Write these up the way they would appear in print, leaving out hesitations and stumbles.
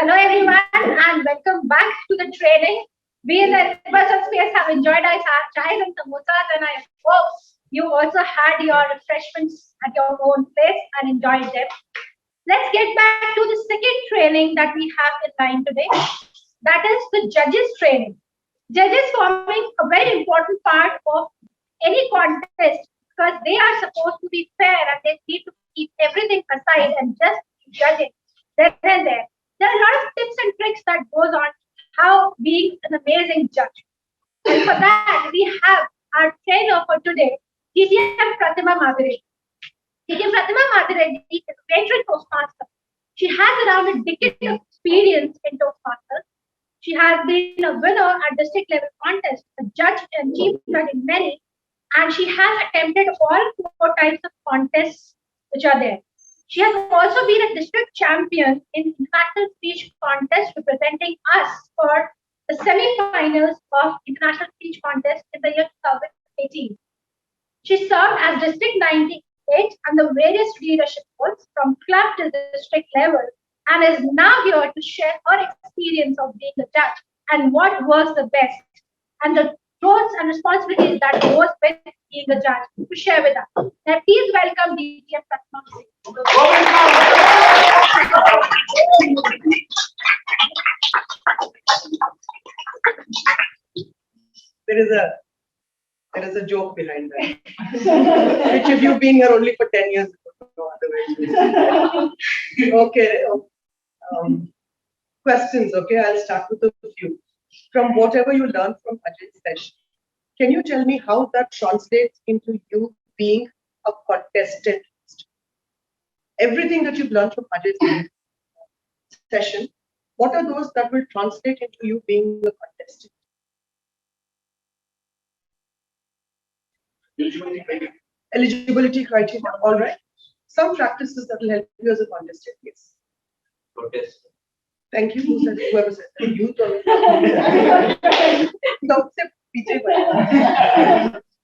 Hello everyone and welcome back to the training. We in the person space have enjoyed our chais and samosas and I hope you also had your refreshments at your own place and enjoyed them. Let's get back to the second training that we have in line today. That is the judges training. Judges forming a very important part of any contest because they are supposed to be fair and they need to keep everything aside and just judging there and there. There are a lot of tips and tricks that goes on how being an amazing judge. And for that, we have our trainer for today, DTM Prathima Madireddy. DTM Prathima Madireddy is a veteran Toastmaster. She has around a decade of experience in Toastmasters. She has been a winner at district level contests, a judge and chief judge in many, and she has attempted all four types of contests which are there. She has also been a district champion in international speech contest representing us for the semi-finals of international speech contest in the year 2018. She served as district 98 and the various leadership roles from club to district level and is now here to share her experience of being a judge and what works the best and the roles and responsibilities that goes with being a judge to share with us. Now please welcome DTM Prathima. There is a joke behind that. Which if you've been here only for 10 years, no other way. Okay. Questions, okay? I'll start with a few. From whatever you learned from Ajay's session, can you tell me how that translates into you being a contestant? Everything that you've learned from Ajay's session, what are those that will translate into you being a contestant? Eligibility criteria, all right. Some practices that will help you as a contestant, yes. Protest. Thank you. Whoever said that. You told no,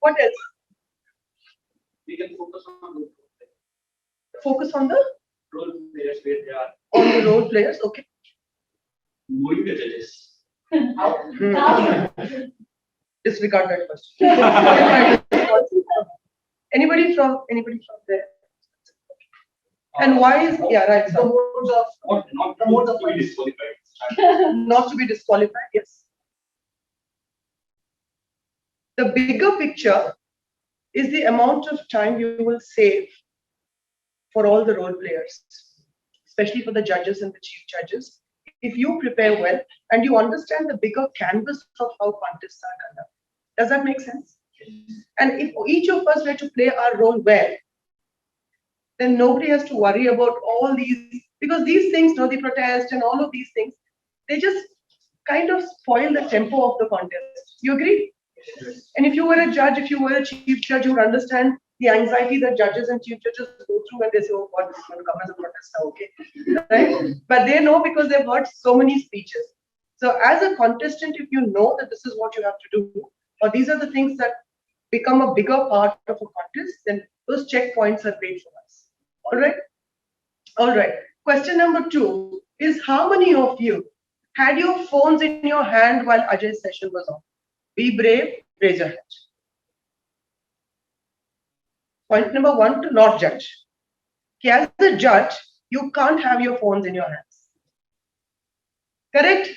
what else? We can focus on the Focus on the role players where they are. on the role players, okay. Knowing the judges. Disregard that question. Anybody from there? And why is right? The modes of not the modes of being disqualified. Not to be disqualified, yes. The bigger picture is the amount of time you will save for all the role players, especially for the judges and the chief judges. If you prepare well and you understand the bigger canvas of how contests are conducted. Does that make sense? And if each of us were to play our role well, then nobody has to worry about all these, because these things, the protest and all of these things, they just kind of spoil the tempo of the contest. You agree? Yes. And if you were a judge, if you were a chief judge, you would understand the anxiety that judges and chief judges go through when they say, oh God, this is going to come as a protest now, okay? Right? But they know because they've heard so many speeches. So as a contestant, if you know that this is what you have to do, or these are the things that become a bigger part of a contest, then those checkpoints are great for us. All right? All right. Question number 2 is, how many of you had your phones in your hand while Ajay's session was on? Be brave, raise your hand. Point number 1, to not judge. Okay, as a judge, you can't have your phones in your hands. Correct?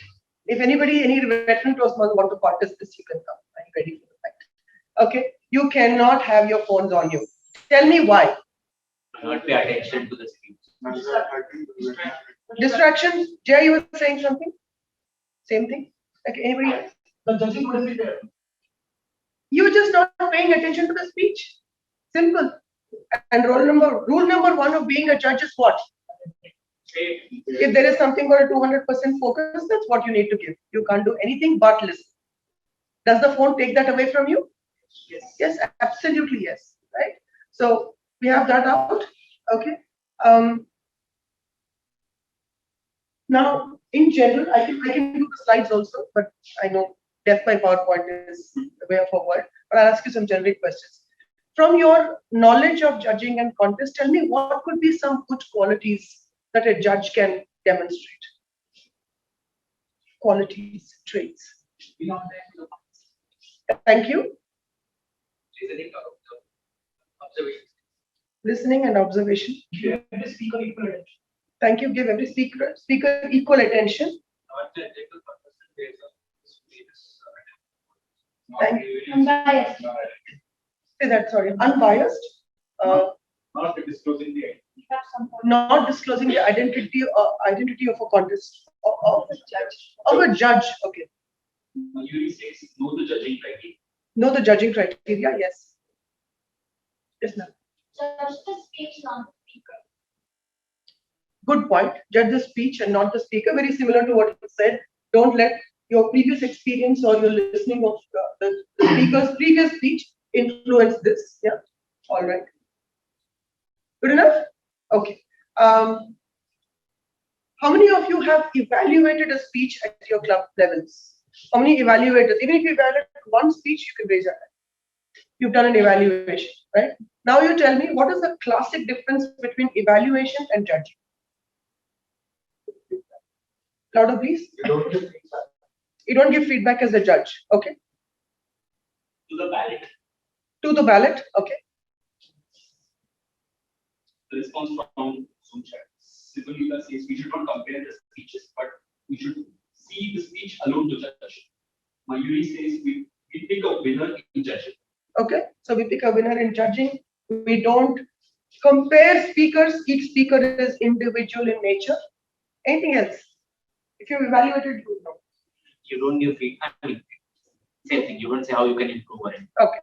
If any veteran Toastmaster want to contest this, you can come. Are you ready for the fight? Okay, you cannot have your phones on you. Tell me why. Not pay attention to the speech. Distractions. Jay, you were saying something? Same thing? Okay, anybody else? The judging wouldn't be there. You're just not paying attention to the speech. Simple. And rule number 1 of being a judge is what? If there is something for a 200% focus, that's what you need to give. You can't do anything but listen. Does the phone take that away from you? Yes. Yes, absolutely yes. Right? So we have that out. Okay. Now, in general, I can do the slides also, but I know death by PowerPoint is the way forward. But I'll ask you some generic questions. From your knowledge of judging and contest, tell me what could be some good qualities that a judge can demonstrate. qualities, traits. Thank you. Listening and observation. Give every speaker equal attention. Thank you. Give every speaker equal attention. Thank you. Unbiased. Say that, sorry. Unbiased. Not disclosing the identity. Not disclosing the identity of a contest of a judge. Okay. Mayuri says know the judging criteria. Know the judging criteria. Yes. Yes, ma'am. Judge the speech, not the speaker. Good point. Judge the speech and not the speaker. Very similar to what you said. Don't let your previous experience or your listening of the speaker's previous speech influence this. Yeah. All right. Good enough? Okay. How many of you have evaluated a speech at your club levels? How many evaluators? Even if you evaluate one speech, you can raise your hand. You've done an evaluation, right? Now you tell me, what is the classic difference between evaluation and judging? Louder, please. You don't give feedback. You don't give feedback as a judge. Okay. To the ballot. To the ballot. Okay. The response from Zoom chat. Sibolita says we should not compare the speeches, but we should see the speech alone to judge. Mayuri says we pick a winner in judging. Okay. So we pick a winner in judging. We don't compare speakers. Each speaker is individual in nature. Anything else? If you evaluated, you know. You don't give feedback. I mean, same thing. You don't say how you can improve on it. Okay.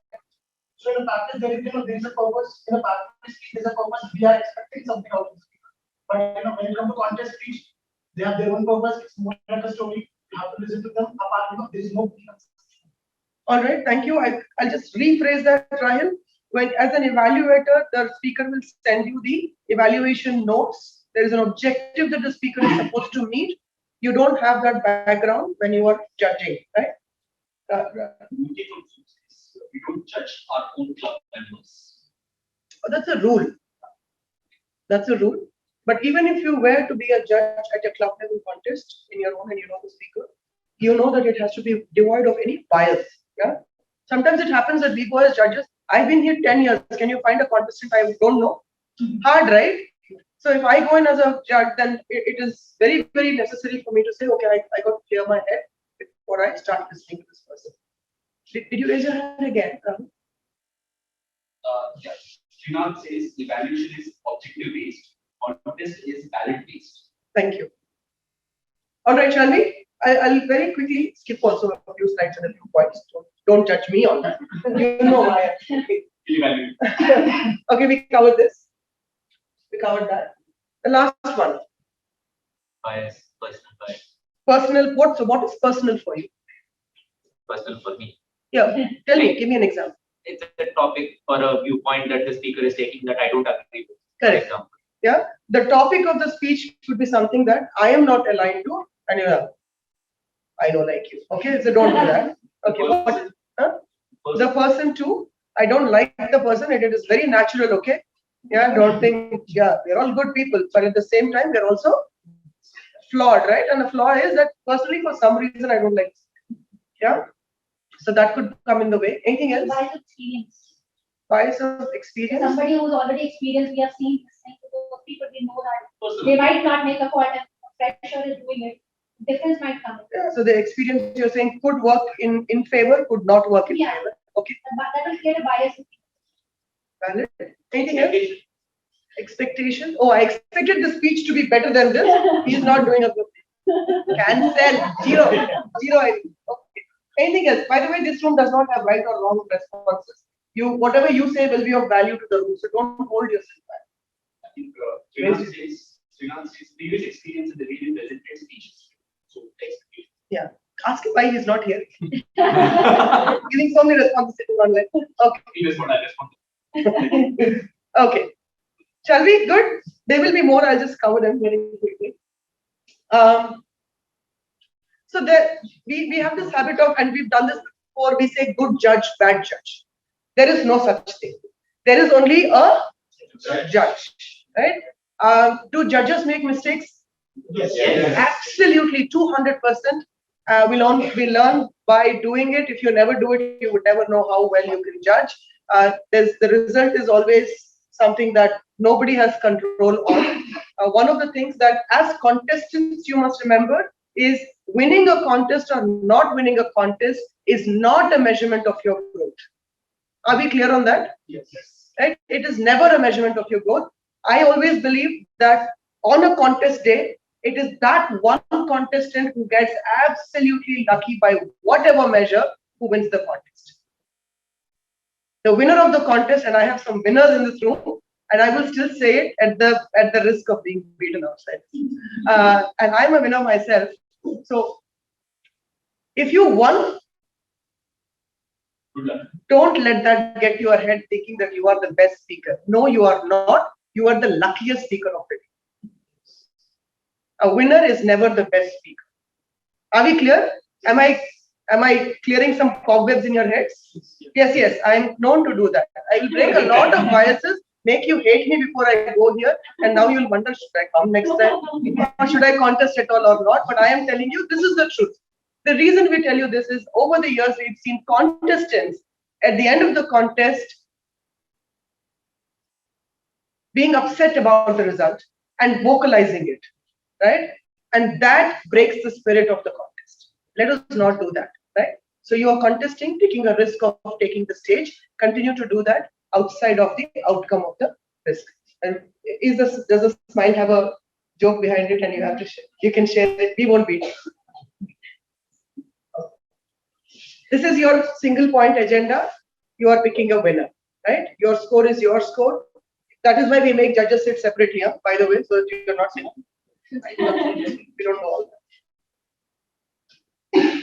So in a practice, there is a purpose. In a practice, there is a purpose. We are expecting something out of the speaker. But when you come to contest speech, they have their own purpose. It's more like a story. You have to listen to them. Apart from there is no. All right. Thank you. I'll just rephrase that, Ryan. When as an evaluator, the speaker will send you the evaluation notes. There is an objective that the speaker is supposed to meet. You don't have that background when you are judging, right? We don't judge our own club members. That's a rule. That's a rule. But even if you were to be a judge at a club level contest in your own and you know the speaker, you know that it has to be devoid of any bias. Yeah. Sometimes it happens that we go as judges. I've been here 10 years. Can you find a contestant I don't know? Hard, right? So if I go in as a judge, then it is very, very necessary for me to say, okay, I got to clear my head before I start listening to this person. Did you raise your hand again? Yeah. Srinath says evaluation is objective based, contest is ballot based. Thank you. All right, shall we? I'll very quickly skip also a few slides and a few points. Don't judge me on that. You know why. Evaluate. Okay, we covered this. We covered that. The last one. Bias, personal bias. Personal. What is personal for you? Personal for me. Yeah. Tell me. Give me an example. It's a topic or a viewpoint that the speaker is taking that I don't agree with. Correct. For example. Yeah. The topic of the speech could be something that I am not aligned to, and you know, I don't like you. Okay, so don't do that. Okay. What? Huh? The person too. I don't like the person, and it is very natural. Okay. Yeah. Don't think. Yeah, we're all good people, but at the same time, we're also flawed, right? And the flaw is that personally, for some reason, I don't like. Yeah. So that could come in the way. Anything else? Bias of experience. Bias of experience. Somebody who's already experienced, we have seen this thing. Those people, we know that they might not make a call and pressure is doing it. Difference might come. Yeah, so the experience you're saying could work in favor, could not work in favor. Okay. That will create a bias. Valid. Anything else? Expectation. Oh, I expected the speech to be better than this. He's not doing a good thing. Cancel. Zero. Okay. Anything else? By the way, this room does not have right or wrong responses. Whatever you say will be of value to the room. So don't hold yourself back. I think Srinath says previous experience in the really presented speeches. So expectation. Yeah. Ask him why he's not here. Giving so many responses sitting online. Okay. He was what I responded. Okay. Shall we? Good. There will be more. I'll just cover them very quickly. So there, we have this habit of, and we've done this before, we say good judge, bad judge. There is no such thing. There is only a judge, right? Do judges make mistakes? Yes. Yes. Absolutely, 200%. We learn by doing it. If you never do it, you would never know how well you can judge. The result is always something that nobody has control on. One of the things that as contestants you must remember is winning a contest or not winning a contest is not a measurement of your growth. Are we clear on that? Yes. Right? It is never a measurement of your growth. I always believe that on a contest day, it is that one contestant who gets absolutely lucky by whatever measure who wins the contest. The winner of the contest, and I have some winners in this room, and I will still say it at the risk of being beaten outside. And I'm a winner myself. So if you won, Good luck. don't let that get your head thinking that you are the best speaker. No, you are not. You are the luckiest speaker of it. A winner is never the best speaker. Are we clear? Am I clearing some cobwebs in your heads? Yes, I am known to do that. I will break a lot of biases, make you hate me before I go here, and now you'll wonder, should I come next time? Or should I contest at all or not? But I am telling you, this is the truth. The reason we tell you this is over the years, we've seen contestants at the end of the contest being upset about the result and vocalizing it, right? And that breaks the spirit of the contest. Let us not do that, right? So you are contesting, taking a risk of taking the stage. Continue to do that outside of the outcome of the risk. And does the smile have a joke behind it? And you have to share. You can share it. We won't beat it. This is your single point agenda. You are picking a winner, right? Your score is your score. That is why we make judges sit separately, by the way, so that you're not saying, we don't know all that.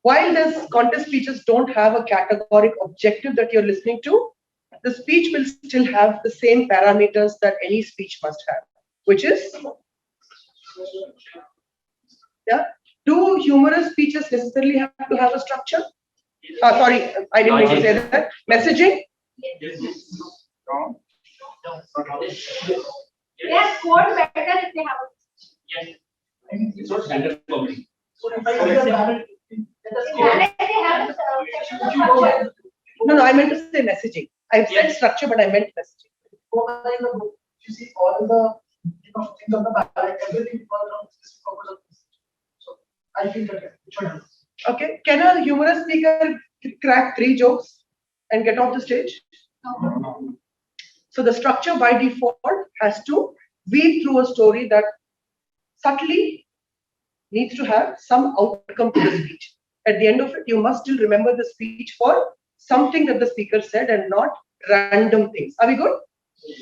While these contest speeches don't have a categoric objective that you're listening to, the speech will still have the same parameters that any speech must have, which is, yeah. Do humorous speeches necessarily have to have a structure? Sorry, I didn't mean to say that. Messaging? Yes. Yes, quote better if they have. Yes. It's not standard for me. So if I say that, No, I meant to say messaging. I said structure, but I meant messaging. you see all the things on the back, everything on this purpose of this. So I think that it should happen. Okay. Can a humorous speaker crack 3 jokes and get off the stage? No. So the structure by default has to weave through a story that subtly needs to have some outcome to the speech. At the end of it, you must still remember the speech for something that the speaker said and not random things. Are we good?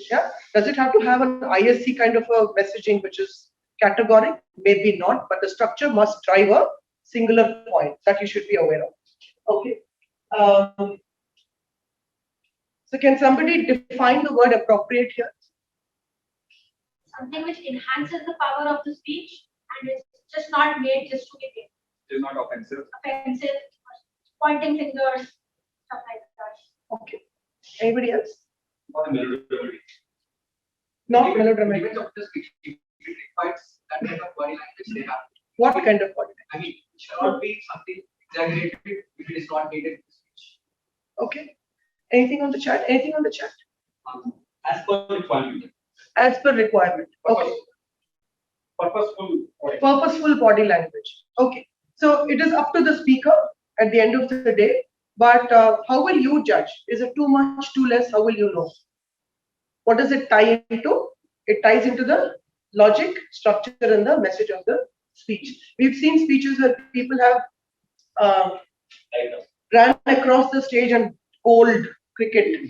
Yeah. Does it have to have an ISC kind of a messaging which is categoric? Maybe not, but the structure must drive a singular point that you should be aware of. Okay. So can somebody define the word appropriate here? Something which enhances the power of the speech and is just not made just to be It is not offensive. offensive, pointing fingers, stuff like that. Okay. Anybody else? Not melodramatic. Not melodramatic. Depends on the speech. If it requires that kind of body language, they have. What kind of body? I mean, it should not be something exaggerated if it is not needed in the speech. Okay. Anything on the chat? Anything on the chat? As per requirement. As per requirement. Okay. Purposeful. Purposeful body language. Okay. So it is up to the speaker at the end of the day. But how will you judge? Is it too much, too less? How will you know? What does it tie into? It ties into the logic, structure, and the message of the speech. We've seen speeches where people have ran across the stage and bowled cricket.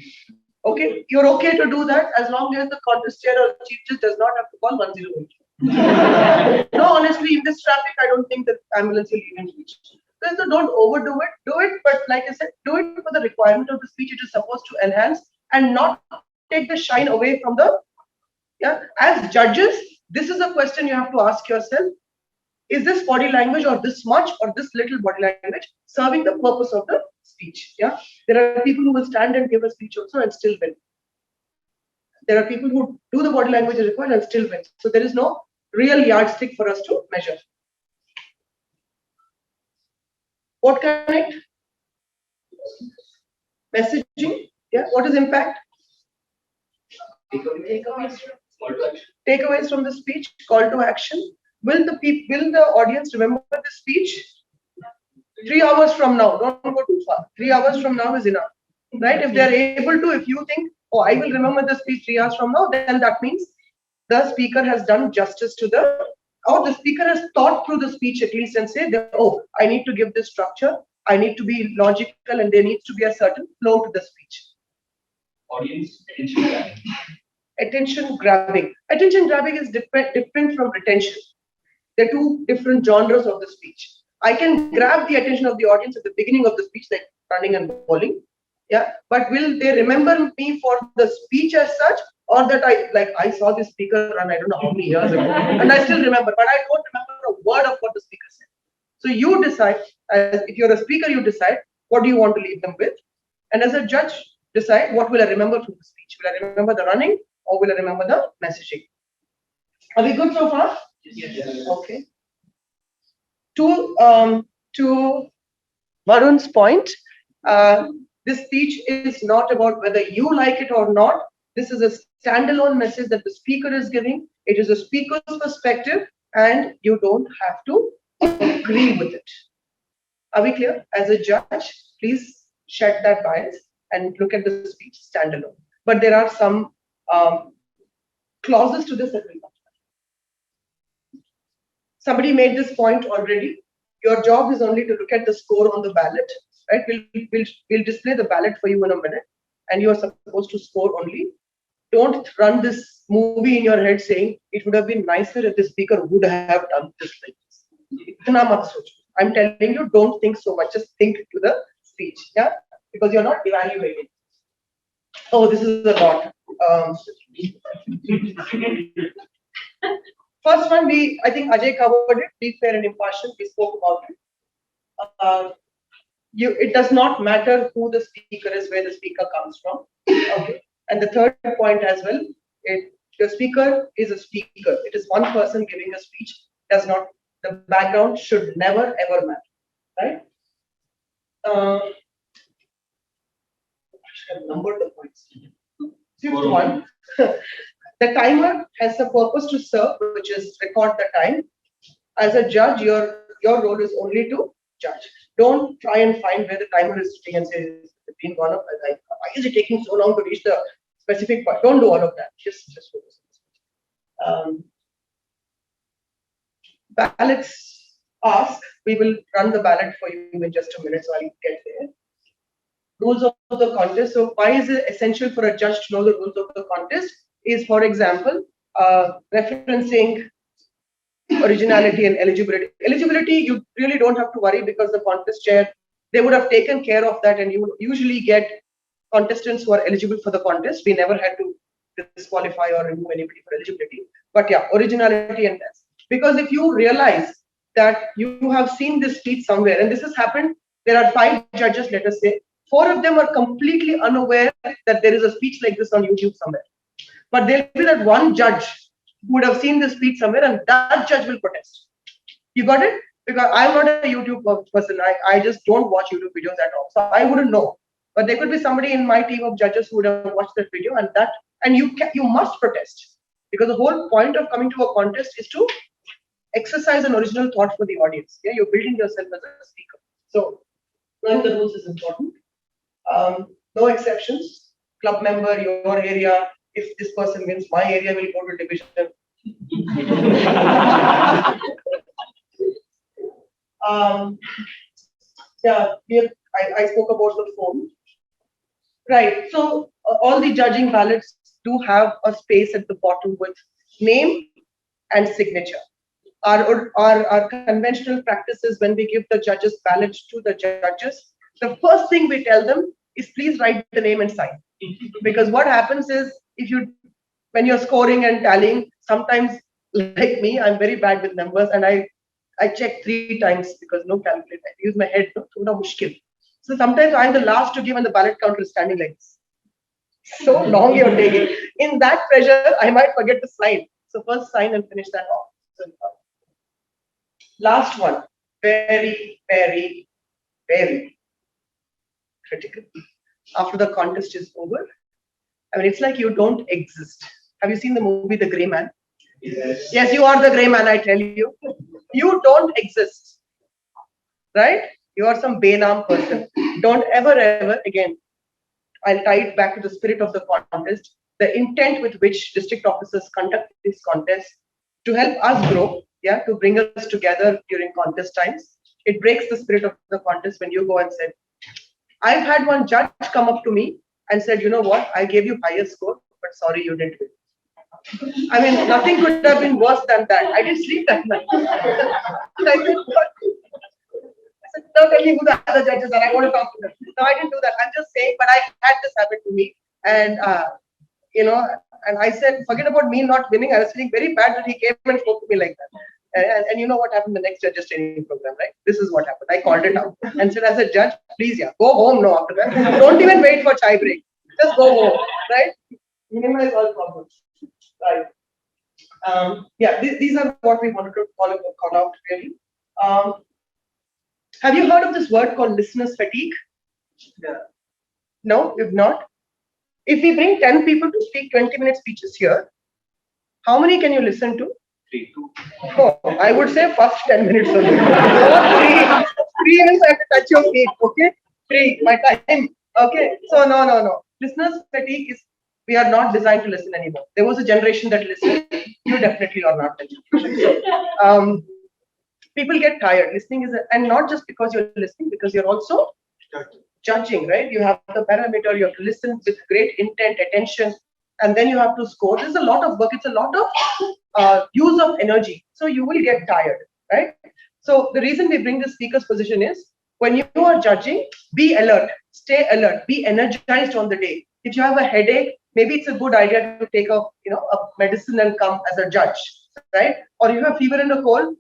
Okay, you're okay to do that as long as the contest chair or chief judge does not have to call 108. No, honestly, in this traffic, I don't think the ambulance will even reach. So don't overdo it. Do it, but like I said, do it for the requirement of the speech it is supposed to enhance and not take the shine away from the. Yeah, as judges, this is a question you have to ask yourself: is this body language or this much or this little body language serving the purpose of the speech? Yeah, there are people who will stand and give a speech also and still win. There are people who do the body language required and still win. So there is no real yardstick for us to measure. What connect? Messaging. Yeah. What is impact? Takeaways from the speech. Call to action. Will the audience remember the speech? 3 hours from now. Don't go too far. 3 hours from now is enough. Right? If they are able to, if you think, oh, I will remember the speech 3 hours from now, then that means the speaker has done justice to or the speaker has thought through the speech at least and say, oh, I need to give this structure, I need to be logical, and there needs to be a certain flow to the speech. Audience attention grabbing. Attention grabbing. Attention grabbing is different from retention. They're two different genres of the speech. I can grab the attention of the audience at the beginning of the speech, like running and bowling. Yeah, but will they remember me for the speech as such, or that I saw this speaker run, I don't know how many years ago, and I still remember, but I don't remember a word of what the speaker said. So you decide, if you're a speaker, you decide what do you want to leave them with, and as a judge, decide what will I remember from the speech. Will I remember the running, or will I remember the messaging? Are we good so far? Yes. Okay. To Varun's point, this speech is not about whether you like it or not. This is a standalone message that the speaker is giving. It is a speaker's perspective, and you don't have to agree with it. Are we clear? As a judge, please shed that bias and look at the speech standalone. But there are some clauses to this that will not. Somebody made this point already. Your job is only to look at the score on the ballot, right? We'll display the ballot for you in a minute, and you are supposed to score only. Don't run this movie in your head saying it would have been nicer if the speaker would have done this like this. I'm telling you, don't think so much. Just think to the speech, yeah, because you're not evaluating. Oh, this is a lot. First one, I think Ajay covered it. Be fair and impartial. We spoke about it. It does not matter who the speaker is, where the speaker comes from. Okay. And the third point as well, the speaker is a speaker. It is one person giving a speech. The background should never ever matter, right? I should have numbered the points. Fifth one. The timer has a purpose to serve, which is record the time. As a judge, your role is only to judge. Don't try and find where the timer is sitting and say, it's been gone up. Why is it taking so long to reach the specific point? Don't do all of that. Just focus on this. Ballots ask. We will run the ballot for you in just a minute, so I'll get there. Rules of the contest. So why is it essential for a judge to know the rules of the contest? Is, for example, referencing originality and eligibility. Eligibility, you really don't have to worry because the contest chair, they would have taken care of that, and you usually get contestants who are eligible for the contest. We never had to disqualify or remove anybody for eligibility. But yeah, originality and that. Because if you realize that you have seen this speech somewhere, and this has happened, there are 5 judges, let us say, 4 of them are completely unaware that there is a speech like this on YouTube somewhere. But there will be that one judge who would have seen this speech somewhere, and that judge will protest. You got it? Because I'm not a YouTube person. I just don't watch YouTube videos at all. So I wouldn't know. But there could be somebody in my team of judges who would have watched that video, and you must protest. Because the whole point of coming to a contest is to exercise an original thought for the audience. Yeah, you're building yourself as a speaker. So knowing the rules is important. No exceptions. Club member, your area. If this person wins, my area will go to division. I spoke about the form. Right. So all the judging ballots do have a space at the bottom with name and signature. Our conventional practices when we give the judges ballots to the judges, the first thing we tell them is please write the name and sign. Because what happens is when you're scoring and tallying, sometimes like me, I'm very bad with numbers, and I check 3 times because no calculator. I use my head. So sometimes I'm the last to give, and the ballot counter is standing like this. So long you're taking. In that pressure, I might forget to sign. So first sign and finish that off. Last one, very, very, very critical. After the contest is over, I mean, it's like you don't exist. Have you seen the movie The Grey Man? Yes. Yes, you are the grey man, I tell you. You don't exist, right? You are some Benam person. Don't ever again. I'll tie it back to the spirit of the contest. The intent with which district officers conduct these contests to help us grow, yeah, to bring us together during contest times. It breaks the spirit of the contest when you go and say, I've had one judge come up to me and said, you know what, I gave you higher score, but sorry, you didn't win. I mean, nothing could have been worse than that. I didn't sleep that night. I said, no, tell me who the other judges are. I want to talk to them. No, I didn't do that. I'm just saying, but I had this happen to me. And, and I said, forget about me not winning. I was feeling very bad that he came and spoke to me like that. And you know what happened the next judges training program, right? This is what happened. I called it out and said, as a judge, please, yeah, go home now after that. Don't even wait for chai break. Just go home, right? Minimize all problems. Right. Yeah, these are what we wanted to call out really. Have you heard of this word called listener's fatigue? Yeah. No, if not. If we bring 10 people to speak 20-minute speeches here, how many can you listen to? 3, 2. Oh, I would say first 10 minutes only. Not 3. 3 minutes I have to touch your feet, okay? 3, my time. Okay, so no. Listeners' fatigue is, we are not designed to listen anymore. There was a generation that listened. You definitely are not that generation. So, people get tired. Listening is, and not just because you're listening, because you're also judging, right? You have the parameter, you have to listen with great intent, attention, and then you have to score. There's a lot of work. It's a lot of use of energy. So you will get tired, right? So the reason we bring the speaker's position is when you are judging, be alert, stay alert, be energized on the day. If you have a headache, maybe it's a good idea to take a medicine and come as a judge, right? Or you have fever and a cold.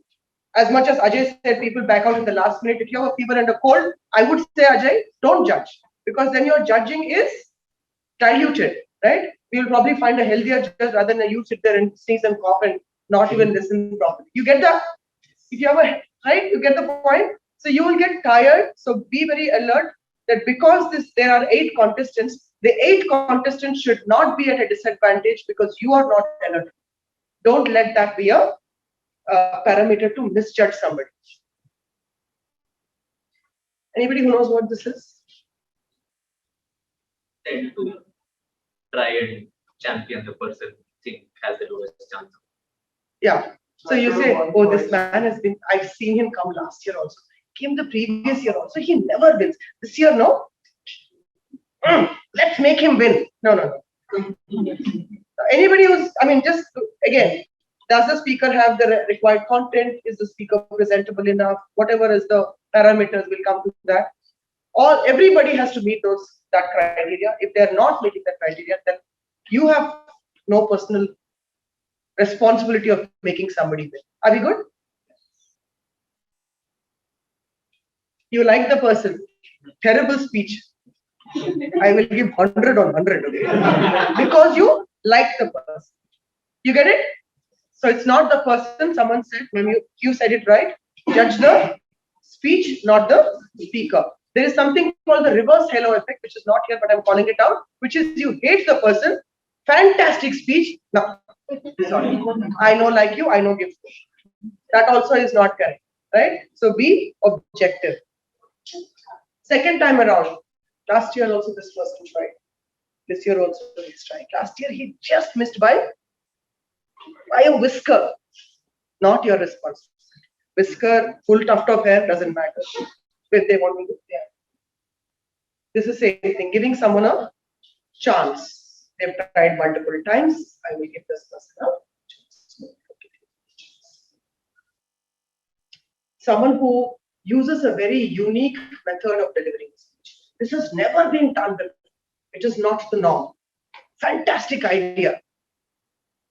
As much as Ajay said, people back out in the last minute. If you have a fever and a cold, I would say, Ajay, don't judge, because then your judging is diluted, right? We'll probably find a healthier judge rather than you sit there and sneeze and cough and not even listen properly. You get that? If you have a right, you get the point. So you will get tired. So be very alert that because there are 8 contestants, the 8 contestants should not be at a disadvantage because you are not alert. Don't let that be a parameter to misjudge somebody. Anybody who knows what this is? Tend to try and champion the person who think has the lowest chance. Yeah. So you say, oh, this man has been, I've seen him come last year also. Came the previous year also. He never wins. This year, no? Let's make him win. No. Anybody who's, just again, does the speaker have the required content? Is the speaker presentable enough? Whatever is the parameters, will come to that. Everybody has to meet that criteria. If they're not meeting that criteria, then you have no personal responsibility of making somebody win. Are we good? You like the person. Terrible speech. I will give 100 on 100. Okay? Because you like the person. You get it? So it's not the person. Someone said, you said it right. Judge the speech, not the speaker. There is something called the reverse halo effect, which is not here, but I'm calling it out, which is you hate the person. Fantastic speech. No. Sorry. I know like you, I know give. That also is not correct. Right? So be objective. Second time around. Last year also this person tried. This year also he's trying. Last year he just missed by a whisker. Not your responsibility. Whisker, full tuft of hair, doesn't matter. If they want to do it. This is the same thing. Giving someone a chance. They've tried multiple times. I will give this person a chance. Someone who uses a very unique method of delivering speech. This has never been done before. It is not the norm. Fantastic idea.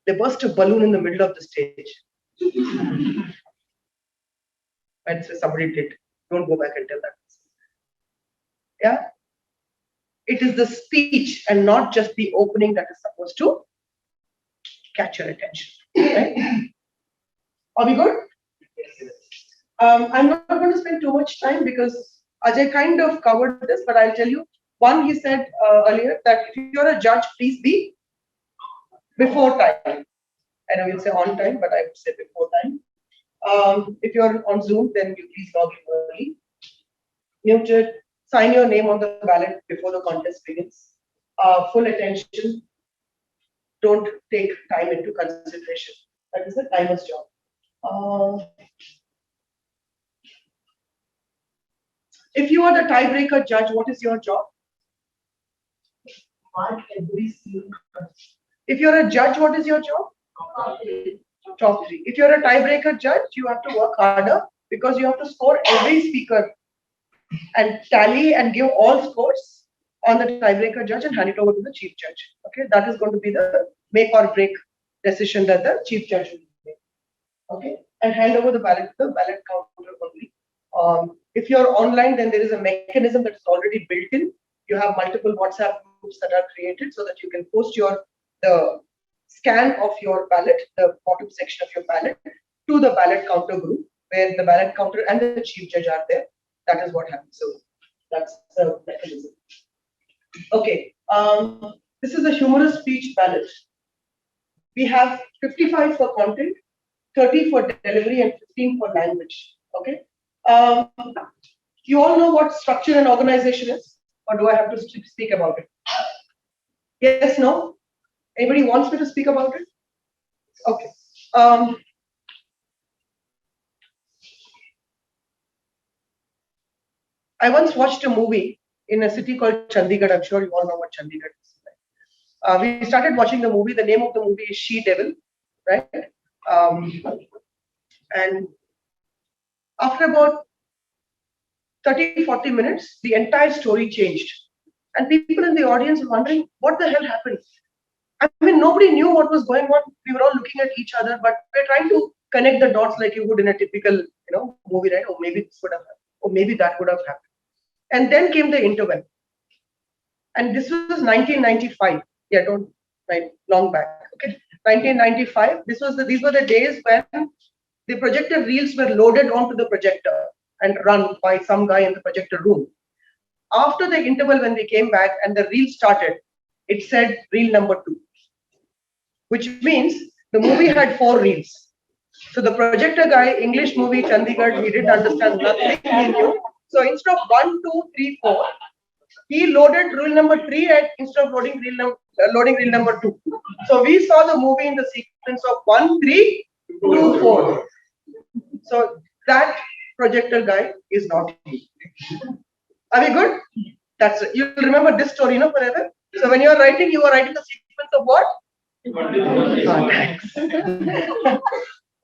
They burst a balloon in the middle of the stage. And so somebody did. Don't go back and tell that. Yeah. It is the speech and not just the opening that is supposed to catch your attention. Right? Are we good? I'm not going to spend too much time because Ajay kind of covered this, but I'll tell you. One, he said earlier that if you're a judge, please be before time. I know you'll say on time, but I would say before time. If you're on Zoom, then you please log in early. You should sign your name on the ballot before the contest begins. Full attention. Don't take time into consideration. That is the timer's job. If you are the tiebreaker judge, what is your job? Mark every single. If you're a judge, what is your job? Top three. If you're a tiebreaker judge, you have to work harder because you have to score every speaker and tally and give all scores on the tiebreaker judge and hand it over to the chief judge. Okay, that is going to be the make or break decision that the chief judge will make. Okay, and hand over the ballot to the ballot counter only. If you're online, then there is a mechanism that is already built in. You have multiple WhatsApp groups that are created so that you can post the scan of your ballot, the bottom section of your ballot, to the ballot counter group, where the ballot counter and the chief judge are there. That is what happens. So that's the mechanism. Okay, this is a humorous speech ballot. We have 55 for content, 30 for delivery, and 15 for language. Okay. You all know what structure and organization is, or do I have to speak about it? Yes, no? Anybody wants me to speak about it? Okay. I once watched a movie in a city called Chandigarh. I'm sure you all know what Chandigarh is. We started watching the movie. The name of the movie is She Devil, right? And after about 30-40 minutes, the entire story changed. And people in the audience were wondering, what the hell happened? I mean, nobody knew what was going on. We were all looking at each other, but we're trying to connect the dots like you would in a typical, movie, right? Or maybe this would have happened, or maybe that would have happened. And then came the interval. And this was 1995. Yeah, don't write long back. Okay, 1995. These were the days when the projector reels were loaded onto the projector and run by some guy in the projector room. After the interval, when they came back and the reel started, it said reel number 2, which means the movie had 4 reels. So the projector guy, English movie, Chandigarh, he didn't understand nothing he knew. So instead of 1, 2, 3, 4, he loaded reel number 3 and instead of loading reel number 2. So we saw the movie in the sequence of 1, 3, 2, 4. So that projector guy is not he. Are we good? That's it. You'll remember this story, forever. So when you are writing the sequence of what?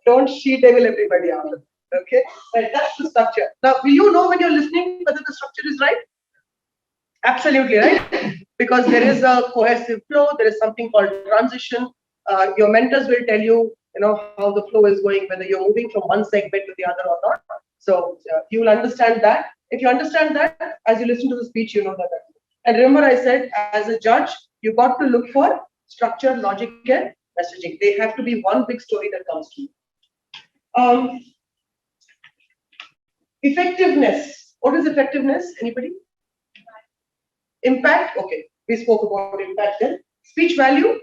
Don't she devil everybody out. Okay? Right, that's the structure. Now, will you know when you're listening whether the structure is right? Absolutely right. Because there is a cohesive flow, there is something called transition. Your mentors will tell you, how the flow is going, whether you're moving from one segment to the other or not. So you will understand that. If you understand that, as you listen to the speech, you know that. And remember, I said, as a judge, you got to look for structure, logic, and messaging. They have to be one big story that comes to you. Effectiveness. What is effectiveness? Anybody? Impact. Okay, we spoke about impact then. Speech value.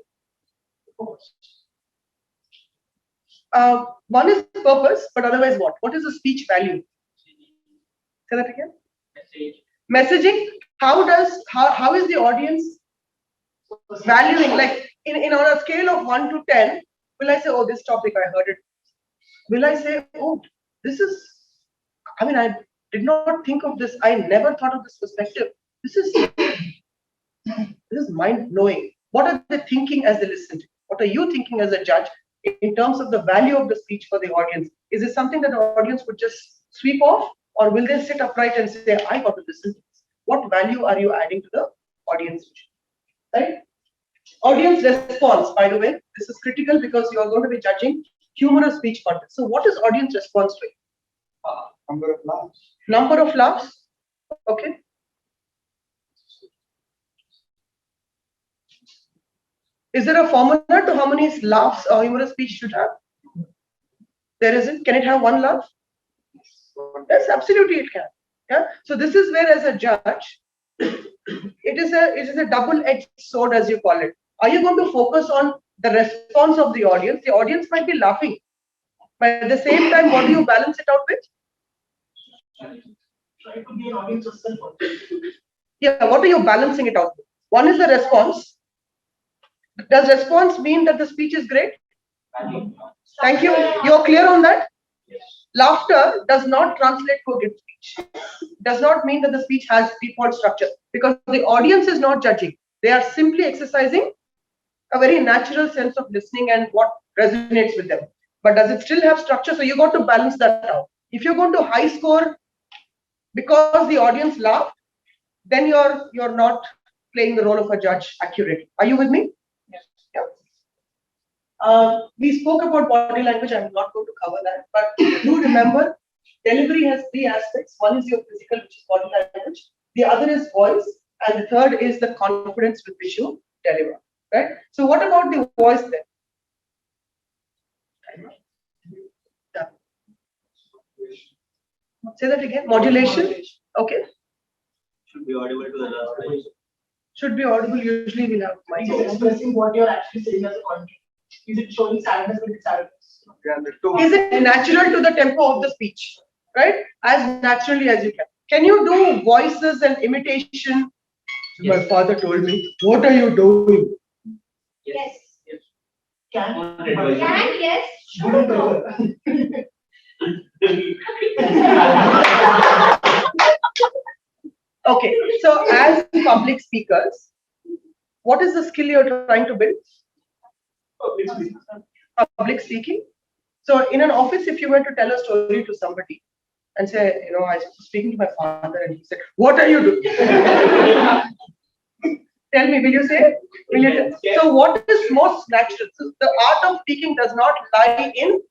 One is purpose, but otherwise what? What is the speech value? Say that again. Messaging. How is the audience valuing? Like in on a scale of 1 to 10, will I say, oh, this topic I heard it? Will I say, oh, this is? I mean, I did not think of this. I never thought of this perspective. This is mind blowing. What are they thinking as they listen? What are you thinking as a judge in terms of the value of the speech for the audience? Is it something that the audience would just sweep off, or will they sit upright and say, I got to listen to this? What value are you adding to the audience? Right? Audience response, by the way, this is critical because you are going to be judging humorous speech content. So what is audience response rate? Number of laughs. Number of laughs. Okay. Is there a formula to how many laughs a humorous speech should have? There isn't. Can it have one laugh? Yes, absolutely it can. Yeah. So this is where, as a judge, it is a double-edged sword, as you call it. Are you going to focus on the response of the audience? The audience might be laughing, but at the same time, what do you balance it out with? Try to be an audience yourself. Yeah, what are you balancing it out with? One is the response. Does response mean that the speech is great? Thank you. You're clear on that? Laughter does not translate to a good speech. Does not mean that the speech has default structure, because the audience is not judging. They are simply exercising a very natural sense of listening and what resonates with them. But does it still have structure? So you got to balance that out. If you're going to high score because the audience laughed, then you're not playing the role of a judge accurately. Are you with me? Yes. Yeah. We spoke about body language. I'm not going to cover that, but do remember, delivery has three aspects. One is your physical, which is body language. The other is voice, and the third is the confidence with which you deliver. Right. So, what about the voice then? Yeah. Say that again. Modulation. Okay. Should be audible to the last. Should be audible. Usually, we'll have Is mic. it expressing what you're actually saying as a content? Is it showing sadness with its sadness? Is it natural to the tempo of the speech? Right? As naturally as you can. Can you do voices and imitation? Yes. My father told me, what are you doing? Yes. Can. Can, yes. Shouldn't No. Okay, so as public speakers, what is the skill you're trying to build? Public speaking. So in an office, if you were to tell a story to somebody and say, I was speaking to my father and he said, what are you doing? Tell me, will you say? Will you tell? So what is most natural? So the art of speaking does not lie in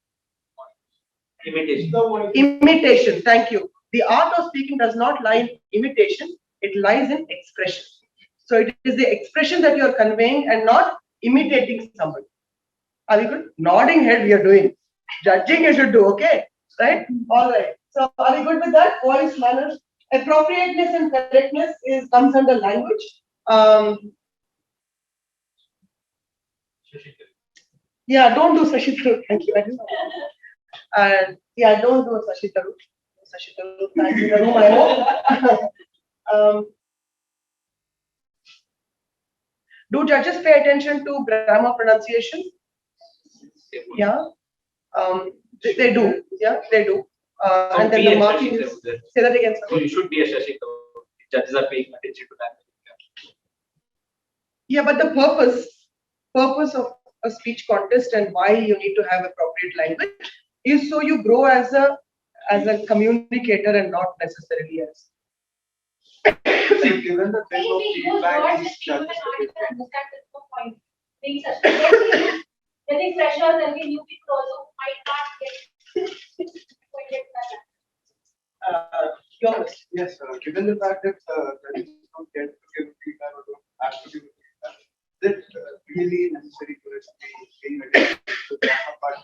Imitation. imitation. Thank you. The art of speaking does not lie in imitation. It lies in expression. So it is the expression that you are conveying and not imitating somebody. Are we good? Nodding head we are doing. Judging you should do, okay? Right? All right. So are we good with that? Voice, manners. Appropriateness and correctness comes under language. Yeah, don't do Sashi Tharoor. Thank you. Yeah, don't do Sashi Tharoor. Sashi Tharoor, thank you. The room I know. Do judges pay attention to grammar, pronunciation? Yeah. They do. Yeah, they do. And then the marking is. Say that again, sir. You should be a Shashi Tharoor. Judges are paying attention to that. Yeah, but the purpose of a speech contest and why you need to have appropriate language is so you grow as a communicator and not necessarily as. Given the type of feedback these judges Understand this point. Being such getting freshers and we new people also might not get Your question. Yes, given the fact that judges don't get to give feedback or don't have to give feedback, is it really necessary for us to be paying attention to the grammar part?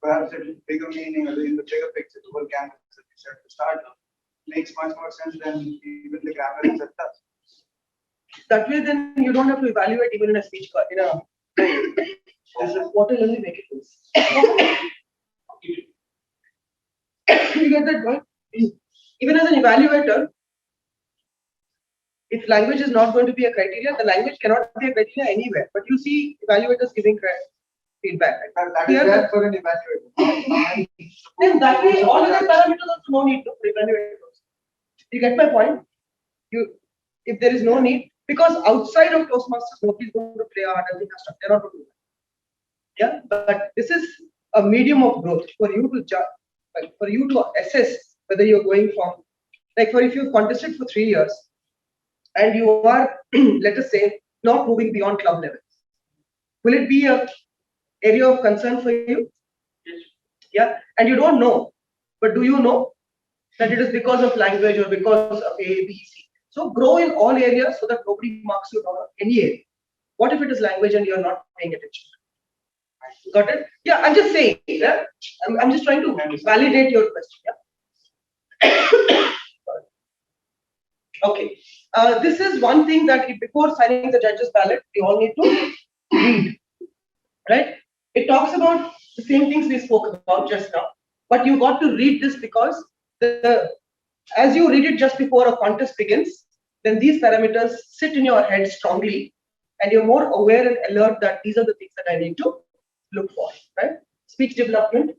Perhaps the bigger meaning or in the bigger picture, the whole canvas that we said to start with makes much more sense than even the grammar itself does. That way, then you don't have to evaluate even in a speech. What will only make it worse. You get that point? Even as an evaluator, if language is not going to be a criteria, the language cannot be a criteria anywhere. But you see evaluators giving feedback. That is there for an evaluator. Then that way, all other parameters also no need to evaluate those. You get my point? If there is no need, because outside of Toastmasters, nobody is going to play hard and stuff. They're not going to do that. Yeah, but this is a medium of growth for you to judge, like for you to assess whether you're going from, like for if you've contested for 3 years and you are, let us say, not moving beyond club levels, will it be a area of concern for you? Yeah, and you don't know, but do you know that it is because of language or because of A, B, C? So grow in all areas so that nobody marks you down on any area. What if it is language and you're not paying attention? Got it? Yeah, I'm just saying. Yeah? I'm just trying to validate your question. Yeah? Okay. This is one thing that before signing the judge's ballot, we all need to read. Right? It talks about the same things we spoke about just now. But you got to read this because as you read it just before a contest begins, then these parameters sit in your head strongly and you're more aware and alert that these are the things that I need to look for, right? Speech development,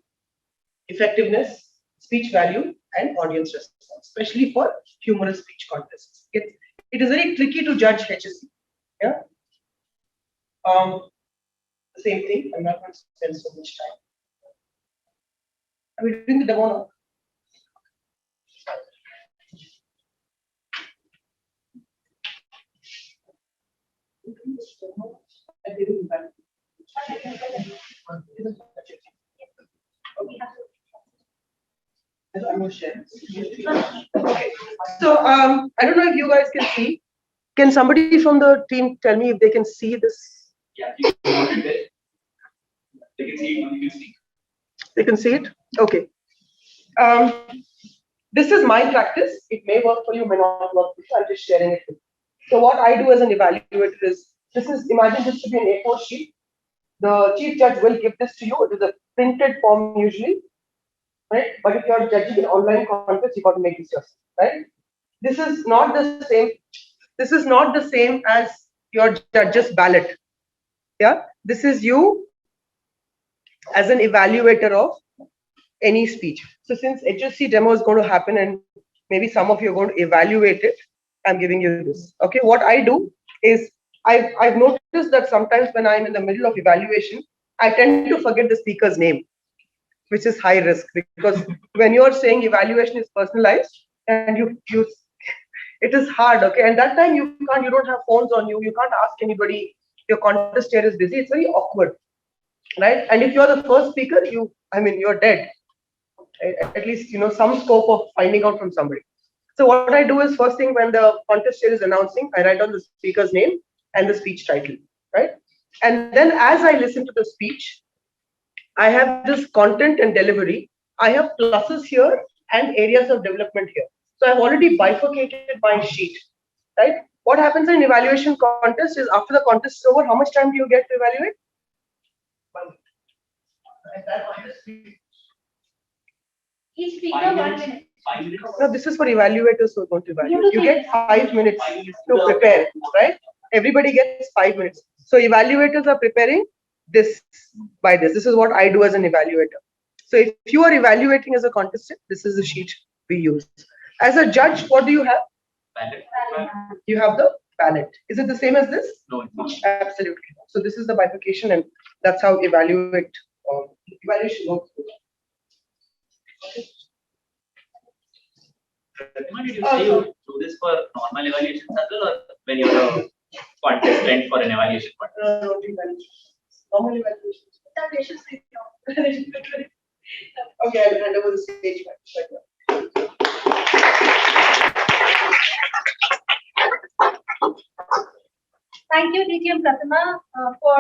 effectiveness, speech value, and audience response, especially for humorous speech contests. It is very tricky to judge HSC. Yeah. Same thing. I'm not going to spend so much time. Are we doing the demo now? Okay. So I don't know if you guys can see. Can somebody from the team tell me if they can see this? Yeah, you can want it there. They can see it when you speak. They can see it? Okay. This is my practice. It may work for you, may not work for you. I'm just sharing it with you. So what I do as an evaluator is, imagine this to be an A4 sheet. The chief judge will give this to you. It is a printed form usually, right? But if you're judging an online contest, you got to make this yourself, right? This is not the same. This is not the same as your judge's ballot. Yeah, this is you as an evaluator of any speech. So since HSC demo is going to happen and maybe some of you are going to evaluate it, I'm giving you this. Okay, what I do is I've noticed that sometimes when I'm in the middle of evaluation, I tend to forget the speaker's name, which is high risk because when you're saying evaluation is personalized and you it is hard. Okay, and that time you don't have phones on you, you can't ask anybody, your contest chair is busy, it's very awkward, right? And if you're the first speaker, you're dead. At least some scope of finding out from somebody. So what I do is first thing when the contest chair is announcing, I write down the speaker's name and the speech title, right? And then as I listen to the speech, I have this content and delivery. I have pluses here and areas of development here. So I've already bifurcated my sheet, right? What happens in an evaluation contest is after the contest is over, how much time do you get to evaluate? 1 minute. Each speaker 1 minute. 5 minutes. No, this is for evaluators who are going to evaluate. You get 5 minutes to prepare, right? Everybody gets 5 minutes. So evaluators are preparing this by this. This is what I do as an evaluator. So if you are evaluating as a contestant, this is the sheet we use. As a judge, what do you have? Ballot. You have the ballot. Is it the same as this? No, it's not. Absolutely. So this is the bifurcation, and that's how evaluation works. Prathima, did you say you do this for normal evaluations as well, or when you're a contestant for an evaluation contest? Normal evaluation. Okay, I'll hand over the stage back. Thank you, DTM Prathima, for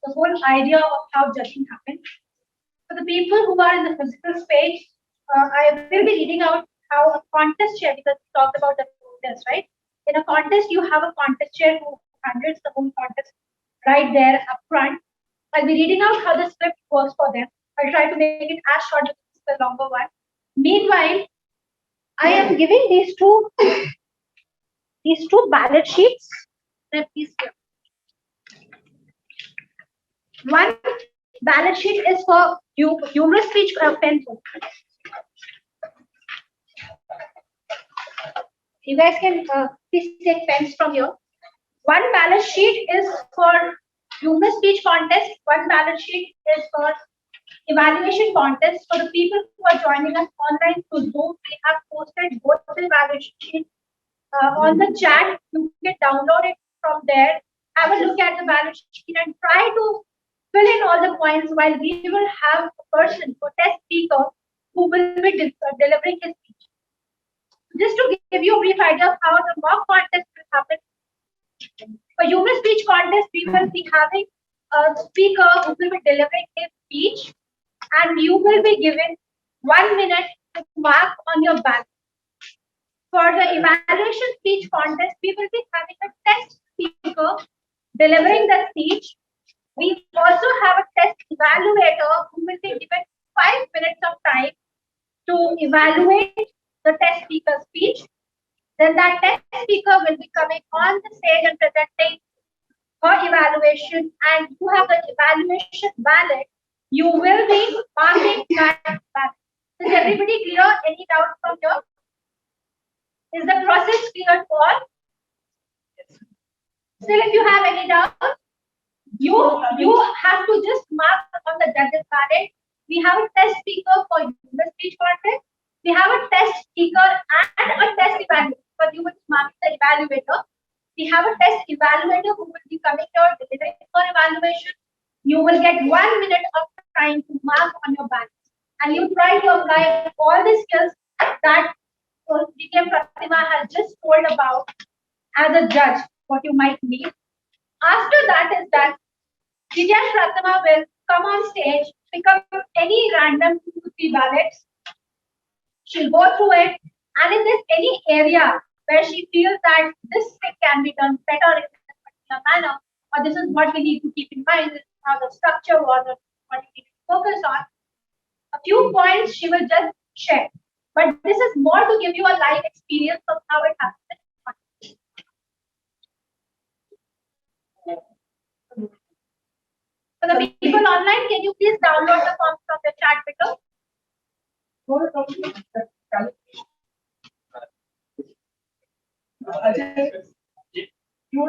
the whole idea of how judging happens. For the people who are in the physical space, I will be reading out how a contest chair, because we talked about the contest, right? In a contest, you have a contest chair who handles the whole contest right there up front. I'll be reading out how the script works for them. I'll try to make it as short as the longer one. Meanwhile, I am giving these two ballot sheets. One ballot sheet is for humorous speech pencil. You guys can please take pens from here. One ballot sheet is for humorous speech contest. One ballot sheet is for evaluation contest. For the people who are joining us online through Zoom, we have posted both the ballot sheets on the chat. You can download it from there. Have a look at the ballot sheet and try to fill in all the points while we will have a person, a test speaker, who will be delivering his speech. Just to give you a brief idea of how the mock contest will happen, For human speech contest, we will be having a speaker who will be delivering his speech, and you will be given 1 minute to mark on your ballot. For the evaluation speech contest, we will be having a test speaker delivering the speech. We also have a test evaluator who will be given 5 minutes of time to evaluate the test speaker's speech. Then that test speaker will be coming on the stage and presenting her evaluation, and you have the evaluation ballot. You will be marking that ballot. Is everybody clear? Any doubt from here? Is the process clear to all? Still, if you have any doubt, you have to just mark on the judges ballot. We have a test speaker for human speech contest. We have a test speaker and a test evaluator. For you will mark the evaluator. We have a test evaluator who will be coming here delivering for evaluation. You will get 1 minute of time to mark on your ballot, and you try to apply all the skills that DTM Prathima has just told about as a judge, what you might need. After that is done, DTM Prathima will come on stage, pick up any random 2 to 3 ballots. She'll go through it, and if there's any area where she feels that this thing can be done better in this particular manner, or this is what we need to keep in mind, this is how the structure or what we need to focus on, a few points she will just share. But this is more to give you a live experience of how it happens. For the people online, can you please download the form from the chat window? You want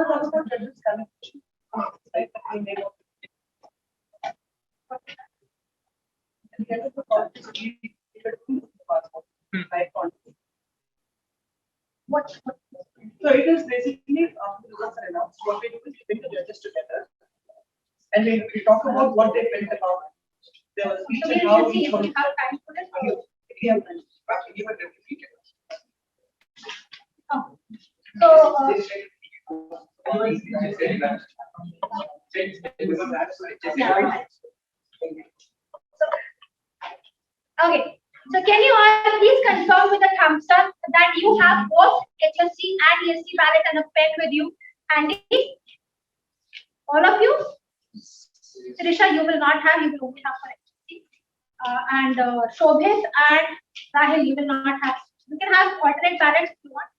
to talk about judges' qualification? So it is basically after the results are announced, what we do is we bring the judges together and we talk about what they felt about the speech So and we how will see each if one. we have time for this. Oh. So, okay. So can you all please confirm with a thumbs up that you have both HSC and ESC ballot and a pen with you handy? All of you? Trisha, you will not have, you will only have for HSC. And Shobhit and Rahil, you will not have. You can have alternate ballots if you want.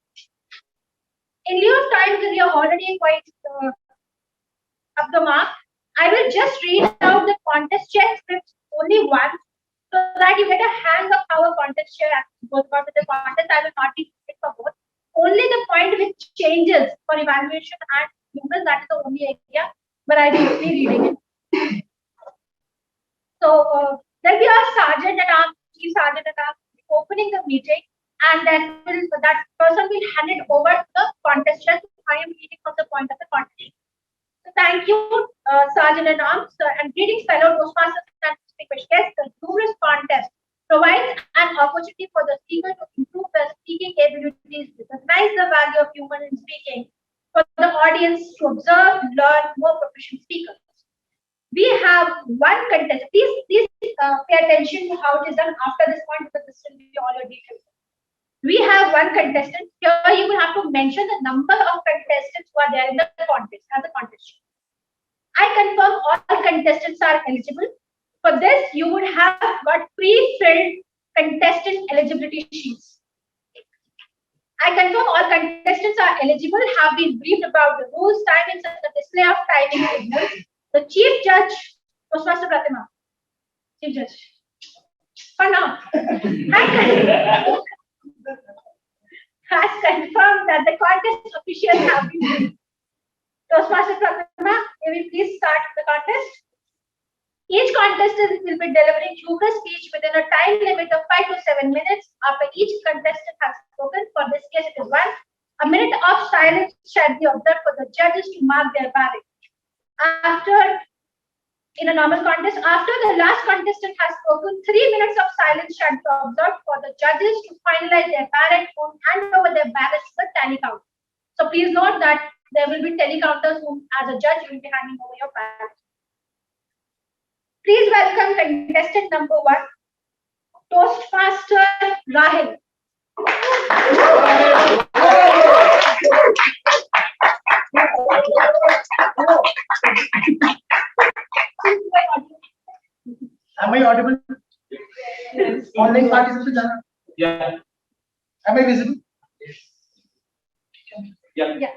In lieu of time, because we are already quite up the mark, I will just read out the contest chair script only once, so that you get a hang of how a contest chair goes about with the contest. I will not be reading for both. Only the point which changes for evaluation and human, that is the only area where I will be reading it. So there'll be a sergeant at arms, chief sergeant at arms opening the meeting, and then that person will hand it over to the contestant. I am reading from the point of the contest. So thank you, Sergeant at Arms, and greetings, fellow Toastmasters and distinguished guests. The Tourist Contest provides an opportunity for the speaker to improve their speaking abilities, recognize the value of human in speaking, for the audience to observe, learn more proficient speakers. We have one contest. Please pay attention to how it is done after this point, because this will be all your details. We have one contestant. Here you will have to mention the number of contestants who are there in the contest as a contestant. I confirm all contestants are eligible. For this, you would have got pre-filled contestant eligibility sheets. I confirm all contestants are eligible, have been briefed about the rules, timings, and the display of timing signals. The Chief Judge, Toastmaster Prathima, Chief Judge, for now, has confirmed that the contest officials have been briefed. Toastmaster Prathima, may we please start the contest? Each contestant will be delivering humorous speech within a time limit of 5 to 7 minutes. After each contestant has spoken, for this case it is 1, a minute of silence shall be observed for the judges to mark their ballot. In a normal contest, after the last contestant has spoken, 3 minutes of silence shall be observed for the judges to finalize their ballot and hand over their ballots to the tally count. So please note that there will be telecounters whom, as a judge, you will be handing over your ballot. Please welcome contestant number 1, Toastmaster Rahil. Am I audible? Yes. Online participants? Yeah. Am I visible? Yeah. Yeah.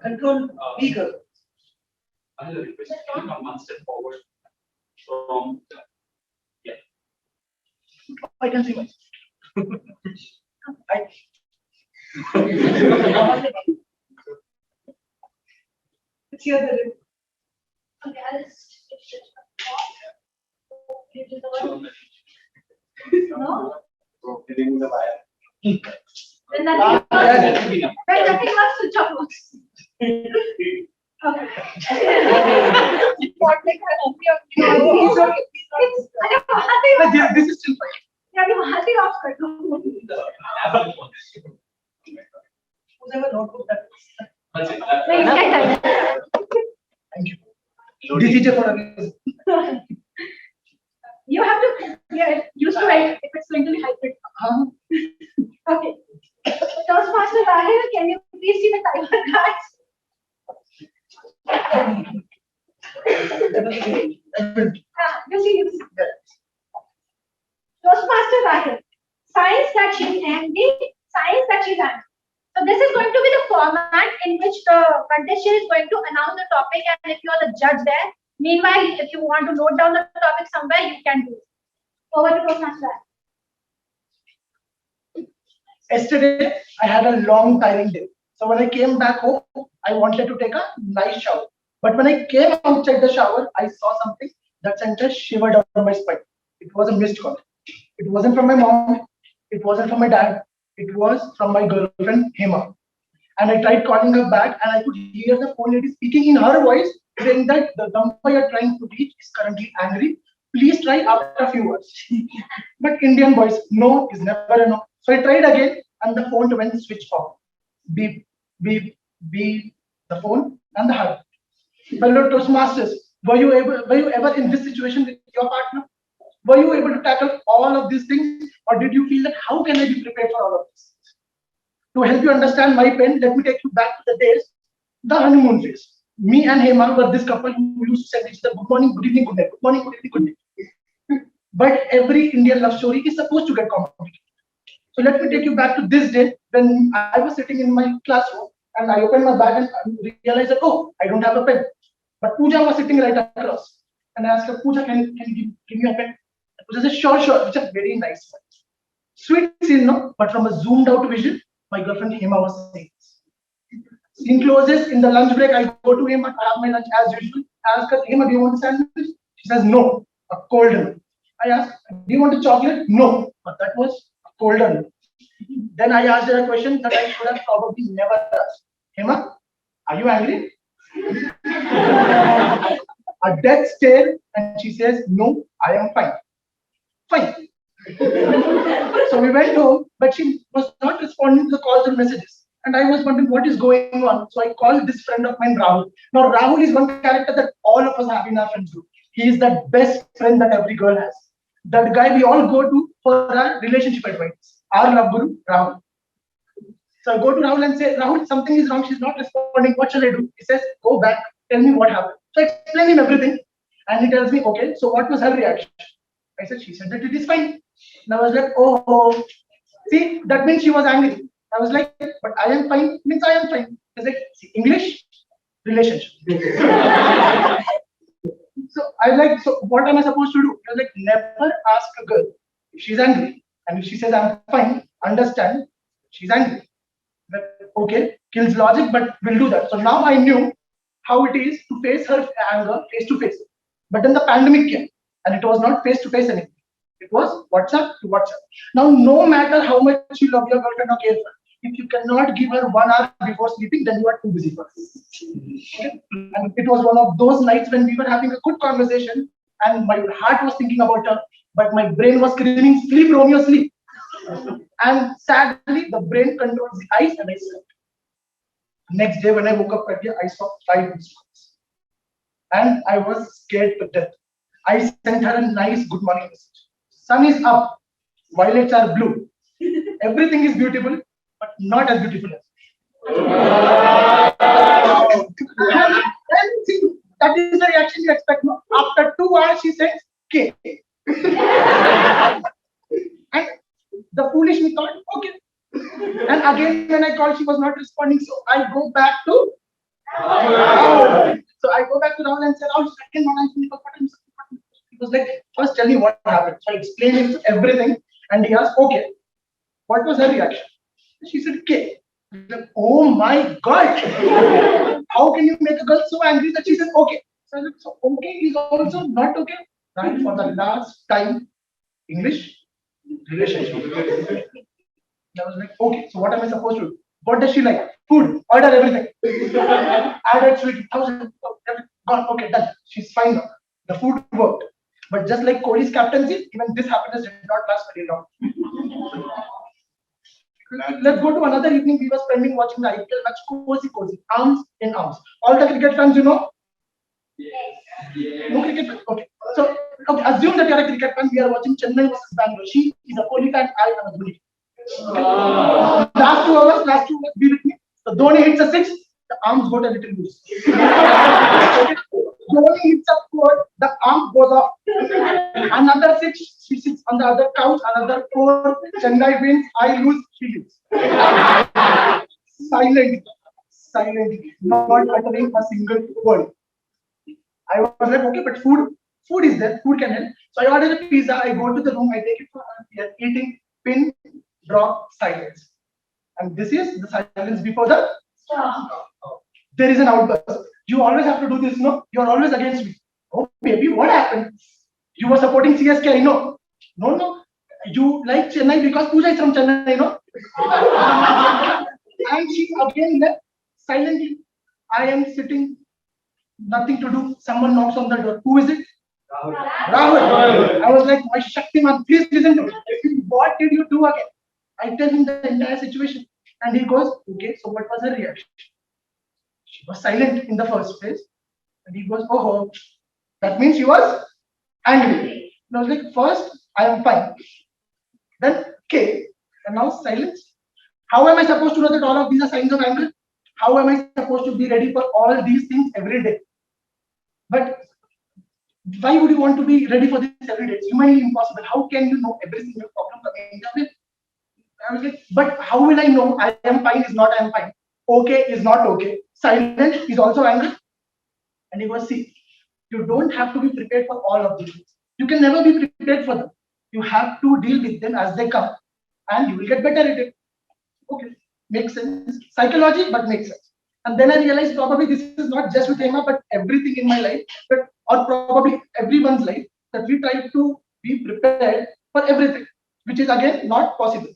Control eagle. I have a request. Can you come one step forward from yeah. I can see myself. It's here the Okay, I'll just no. Hitting the wire. When nothing That will be enough. when nothing was switch off. Okay. What like It's okay. This is still fine. Yeah, you have it off. Kar do. The Apple one. Whoever notebook that. That's it. No, you get that. Thank you. DJ for a reason. You have to get used to it if it's going to be hybrid. Okay. Toastmaster Rahil, can you please see the timer cards? You see. Toastmaster Rahil, signs that she's angry, signs that she's angry. So this is going to be the format in which the contestant is going to announce the topic, and if you are the judge there, meanwhile, if you want to note down the topic somewhere, you can do it. Over to Toastmaster Rahil. Yesterday, I had a long, tiring day. So when I came back home, I wanted to take a nice shower. But when I came outside the shower, I saw something that sent a shiver down my spine. It was a missed call. It wasn't from my mom. It wasn't from my dad. It was from my girlfriend, Hema. And I tried calling her back, and I could hear the phone lady speaking in her voice, saying that the number you're trying to reach is currently angry. Please try after a few words. But Indian boys, no is never a no. So I tried again, and the phone went switch off. Beep, beep, beep, the phone and the heart. Fellow Toastmasters, were you ever in this situation with your partner? Were you able to tackle all of these things, or did you feel that how can I be prepared for all of this? To help you understand my pain, let me take you back to the days, the honeymoon phase. Me and Hema were this couple who used to send each other good morning, good evening, good night, good morning, good evening, good night. But every Indian love story is supposed to get complicated. So let me take you back to this day when I was sitting in my classroom and I opened my bag and realized that, oh, I don't have a pen. But Pooja was sitting right across. And I asked her, Pooja, can you give me a pen? Pooja said, sure, sure, which is very nice. Sweet scene, no? But from a zoomed out vision, my girlfriend Hema was saying this. Scene closes, in the lunch break, I go to Hema, I have my lunch as usual. I ask her, Hema, do you want a sandwich? She says, no, a cold one. I asked, do you want a chocolate? No, but that was a cold one. Then I asked her a question that I should have probably never asked. Hema, are you angry? A death stare, and she says, no, I am fine. Fine. So we went home, but she was not responding to the calls and messages. And I was wondering what is going on. So I called this friend of mine, Rahul. Now, Rahul is one character that all of us have in our friends group. He is that best friend that every girl has. That guy we all go to for our relationship advice. Our love guru, Rahul. So I go to Rahul and say, Rahul, something is wrong. She's not responding. What shall I do? He says, go back. Tell me what happened. So I explain him everything. And he tells me, okay, so what was her reaction? I said, she said that it is fine. And I was like, oh, see, that means she was angry. I was like, but I am fine means I am fine. He's like, see, English, relationship. So I like, so what am I supposed to do? I was like, never ask a girl if she's angry. And if she says I'm fine, understand she's angry. But, okay, kills logic, but we'll do that. So now I knew how it is to face her anger face to face. But then the pandemic came. and it was not face to face anything. It was WhatsApp to WhatsApp. Now, no matter how much you love your girlfriend or care for her, if you cannot give her 1 hour before sleeping, then you are too busy for her. Okay? And it was one of those nights when we were having a good conversation, and my heart was thinking about her, but my brain was screaming, "Sleep, Romeo, sleep." And sadly, the brain controls the eyes, and I slept. Next day, when I woke up earlier, I saw 5 missed calls, and I was scared to death. I sent her a nice good morning message. Sun is up, violets are blue. Everything is beautiful, but not as beautiful as. And see, that is the reaction you expect. No? After 2 hours, she said, "K." And the foolish me thought, okay. And again, when I called, she was not responding. So I go back to Rahul. So I go back to Rahul and said, "Rahul, second one, he was like, first tell me what happened." So I explained him everything, and he asked, "Okay, what was her reaction?" She said, "K." Like, oh my God! How can you make a girl so angry that she said, "Okay"? So I was like, so okay is also not okay. Right? For the last time, English relationship. I was like, okay, so what am I supposed to do? What does she like? Food, order everything. Added sweet, 1,000, gone, okay, done. She's fine now. The food worked. But just like Kohli's captaincy, even this happiness did not last very long. Let's go to another evening. We were spending watching the IPL match, cozy, arms in arms. All the cricket fans, you know? Yes. No cricket fan? Okay. So, okay, assume that you're a cricket fan. We are watching Chennai versus Bangalore. She is a Kohli fan, I am a Dhoni. Last 2 hours, be with me. So Dhoni hits a six, the arms got a little loose. Dhoni hits a four, the arm goes off. Another six, she sits on the other couch, another four, Chennai wins, I lose, she loses. Silently, not uttering a single word. I was like, okay, but food is there, food can help. So I order a pizza, I go to the room, I take it for her, we are eating, pin, drop, silence. And this is the silence before the there is an outburst. You always have to do this, no? You're always against me. Oh, baby, what happened? You were supporting CSK, I know. No. You like Chennai because Pooja is from Chennai, no? And she again left silently. I am sitting, nothing to do. Someone knocks on the door. Who is it? Rahul. I was like, my Shaktiman, please listen to me. What did you do again? I tell him the entire situation. And he goes, okay, so what was her reaction? She was silent in the first place. And he goes, oh, that means she was angry. And I was like, first, I am fine. Then, okay, and now silence. How am I supposed to know that all of these are signs of anger? How am I supposed to be ready for all these things every day? But why would you want to be ready for this every day? It's humanly impossible. How can you know every single problem coming your way? I was like, but how will I know I am fine is not I am fine? Okay is not okay. Silent is also anger. And he was, see, you don't have to be prepared for all of these things. You can never be prepared for them. You have to deal with them as they come, and you will get better at it. Okay, makes sense. Psychology, but makes sense. And then I realized probably this is not just with Emma, but everything in my life, or probably everyone's life, that we try to be prepared for everything, which is again not possible.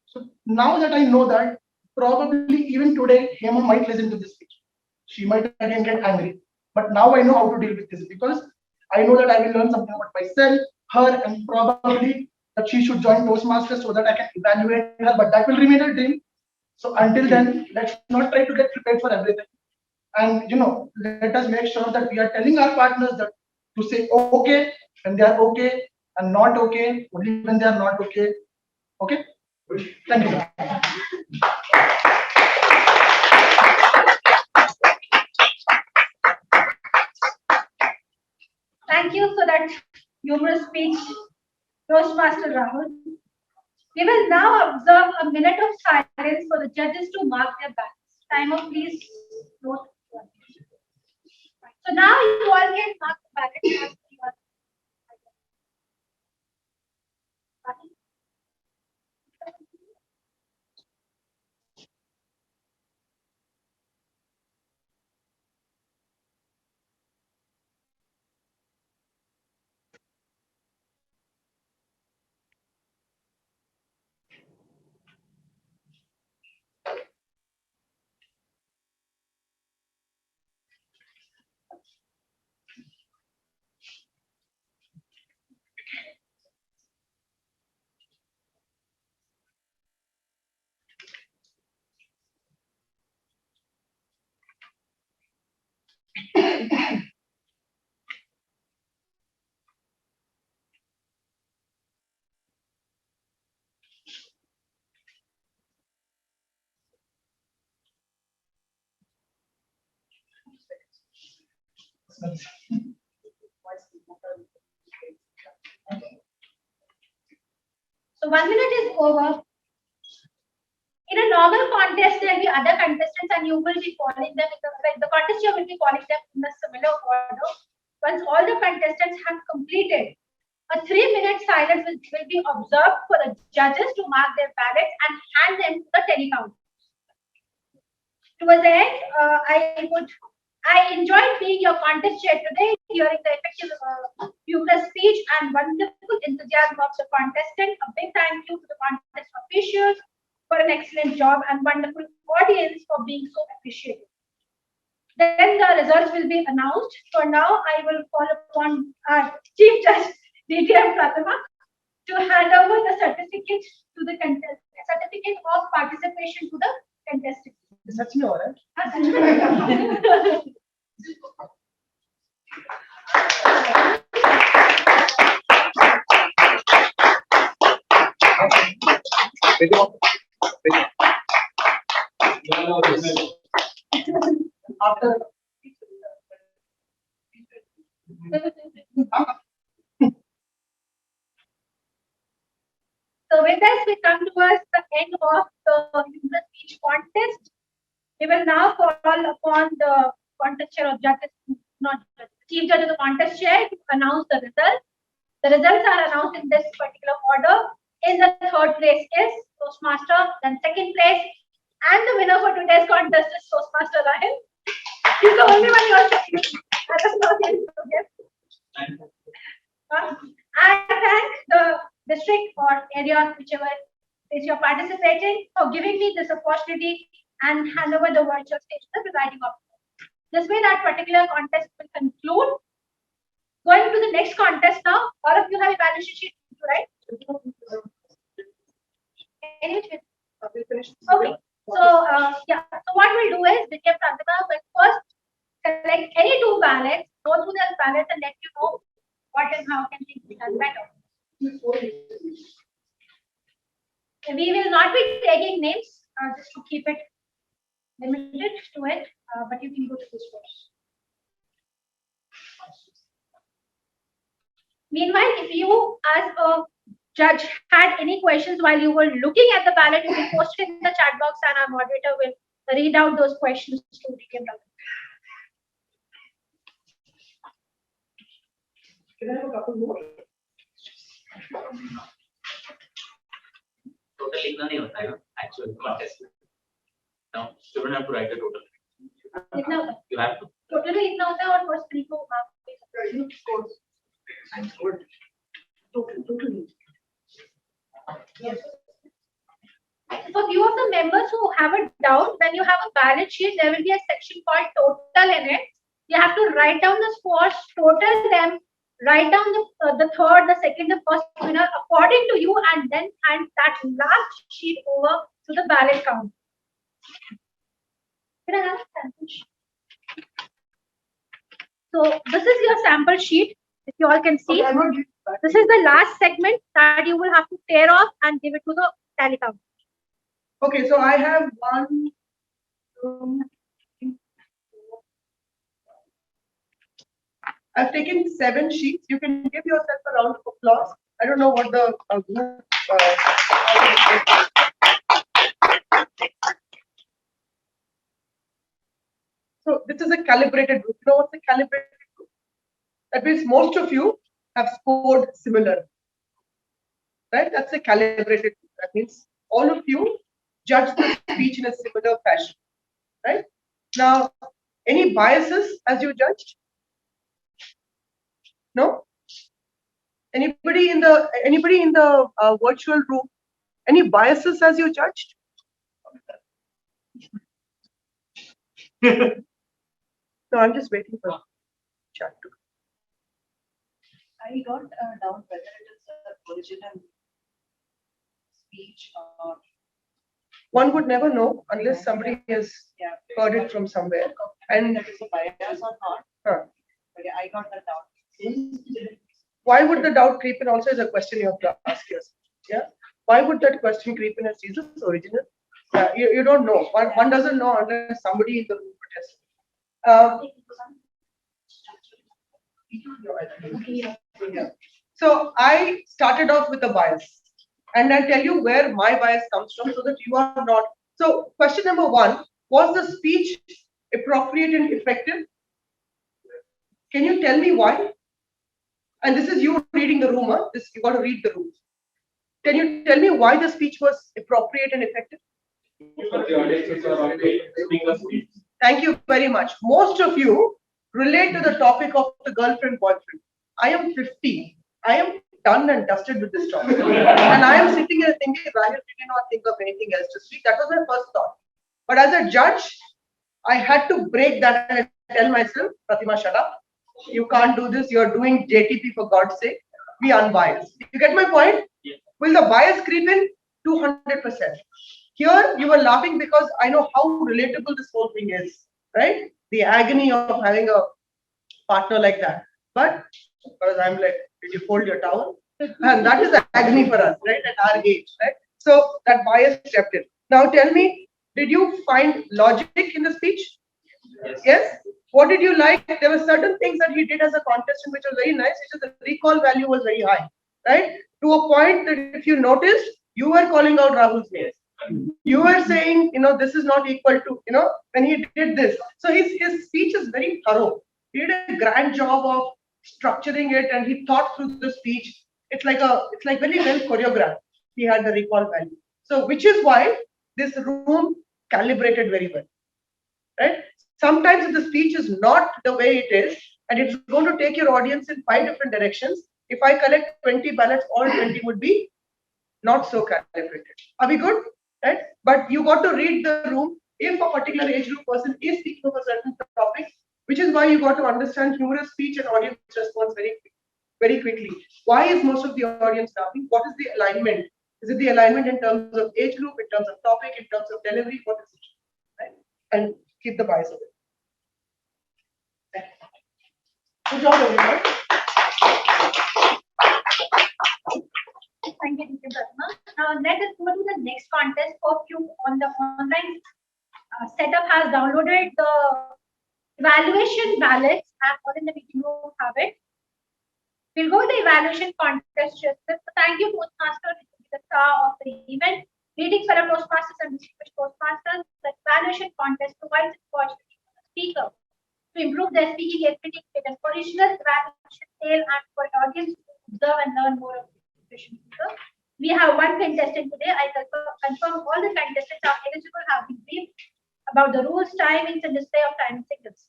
So now that I know that, probably even today, Hema might listen to this speech. She might again get angry. But now I know how to deal with this because I know that I will learn something about myself, her, and probably that she should join Toastmasters so that I can evaluate her. But that will remain a dream. So until then, let's not try to get prepared for everything. And let us make sure that we are telling our partners that to say okay when they are okay and not okay only when they are not okay. Okay? Thank you. Thank you for that humorous speech, Toastmaster Rahul. We will now observe a minute of silence for the judges to mark their ballots. Timer, please note. So now you all can mark the ballot. So 1 minute is over. In a normal contest, there will be other contestants and you will be following them, the contestant will be following them in a similar order. Once all the contestants have completed, a 3-minute silence will be observed for the judges to mark their ballots and hand them to the tally count. Towards the end, I enjoyed being your contest chair today, hearing the effective humorous speech and wonderful enthusiasm of the contestant. A big thank you to the contest officials for an excellent job and wonderful audience for being so appreciated. Then the results will be announced. For now, I will call upon our Chief Judge DTM Prathima to hand over the certificate to the certificate of participation to the contestant. Such me, all right? After So with this, we come towards the end of the humorous speech contest. We will now call upon the contest chair of judges, not judges, chief judge of the contest chair to announce the results. The results are announced in this particular order. In the third place is Toastmaster, then second place, and the winner for today's contest is Toastmaster Rahil. He's the only one you're saying. I thank the district or area, whichever is you're participating, for giving me this opportunity and hand over the virtual stage to the presiding officer. This way, that particular contest will conclude. Going to the next contest now. All of you have evaluation sheet, right? Anyway, okay. So yeah. So what we'll do is DTM Prathima will first select any 2 ballots, go through those ballots, and let you know what and how can things be done better. We will not be taking names, just to keep it limited to it, but you can go to this first. Meanwhile, if you as a judge had any questions while you were looking at the ballot, you can post it in the chat box and our moderator will read out those questions to DTM. Can I have a couple more? Total लिखना नहीं होता है actual contest. No, you don't have to write the total. लिखना होता है. You have to. Total भी लिखना होता है और first 3 को mark Totally. Yes. For few of the members who have a doubt, when you have a ballot sheet, there will be a section called total in it. You have to write down the scores, total them, write down the third, the second, the first winner according to you, and then hand that last sheet over to the ballot count. Can I have a sample sheet? So this is your sample sheet. If you all can see, this is the last segment that you will have to tear off and give it to the tally count. Okay, so I have 1, 2, 3, 4. I've taken 7 sheets. You can give yourself a round of applause. I don't know what the group. So this is a calibrated group. You know what's a calibrated group? That means most of you have scored similar. Right? That's a calibrated group. That means all of you judge the speech in a similar fashion. Right? Now, any biases as you judged? No? Anybody in the virtual room? Any biases as you judged? No, I'm just waiting for chat to. I don't doubt whether it is the original speech or. One would never know unless somebody has heard it from somewhere. And that is a bias or not. Huh. But yeah, I got that doubt. Why would the doubt creep in also is a question you have to ask yourself. Yeah. Why would that question creep in as Jesus original? You don't know. One doesn't know unless somebody in the room protests. Yeah. So I started off with a bias, and I'll tell you where my bias comes from, so that you are not. So question number one: was the speech appropriate and effective? Can you tell me why? And this is you reading the room. Huh? This you got to read the room. Can you tell me why the speech was appropriate and effective? But the audiences are already speaking of speech. Thank you very much. Most of you relate to the topic of the girlfriend boyfriend. I am 50. I am done and dusted with this topic. And I am sitting here thinking, why did you not think of anything else to speak? That was my first thought. But as a judge, I had to break that and tell myself, Prathima, shut up. You can't do this. You're doing JTP for God's sake. Be unbiased. You get my point? Yeah. Will the bias creep in? 200%. Here, you were laughing because I know how relatable this whole thing is, right? The agony of having a partner like that. But because I'm like, did you fold your towel? And that is the agony for us, right? At our age, right? So that bias stepped in. Now tell me, did you find logic in the speech? Yes. Yes. What did you like? There were certain things that he did as a contestant which was very nice, which is the recall value was very high, right? To a point that if you noticed, you were calling out Rahul's name. You were saying, this is not equal to, when he did this. So his speech is very thorough. He did a grand job of structuring it, and he thought through the speech. It's like very well choreographed. He had the recall value. So which is why this room calibrated very well, right? Sometimes if the speech is not the way it is, and it's going to take your audience in 5 different directions, if I collect 20 ballots, all 20 would be not so calibrated. Are we good? Right? But you got to read the room. If a particular age group person is speaking of a certain topic, which is why you got to understand humorous speech and audience response very quickly. Why is most of the audience laughing? What is the alignment? Is it the alignment in terms of age group, in terms of topic, in terms of delivery? What is it? Right? And keep the bias away. Good job, everyone. Thank you, DTM Prathima. Now let us go to the next contest. Hope you on the online setup has downloaded the evaluation ballots and or in the meeting room have it. We'll go with the evaluation contest. So thank you, Toastmaster, the star of the event. Greetings, fellow Toastmasters and distinguished Toastmasters. The evaluation contest provides opportunity for the speaker to improve their speaking ability, get an original evaluation scale, and for audience to observe and learn more of the speaker. We have one contestant today. I confirm all the contestants are eligible, have been briefed about the rules, timings, and display of time signals.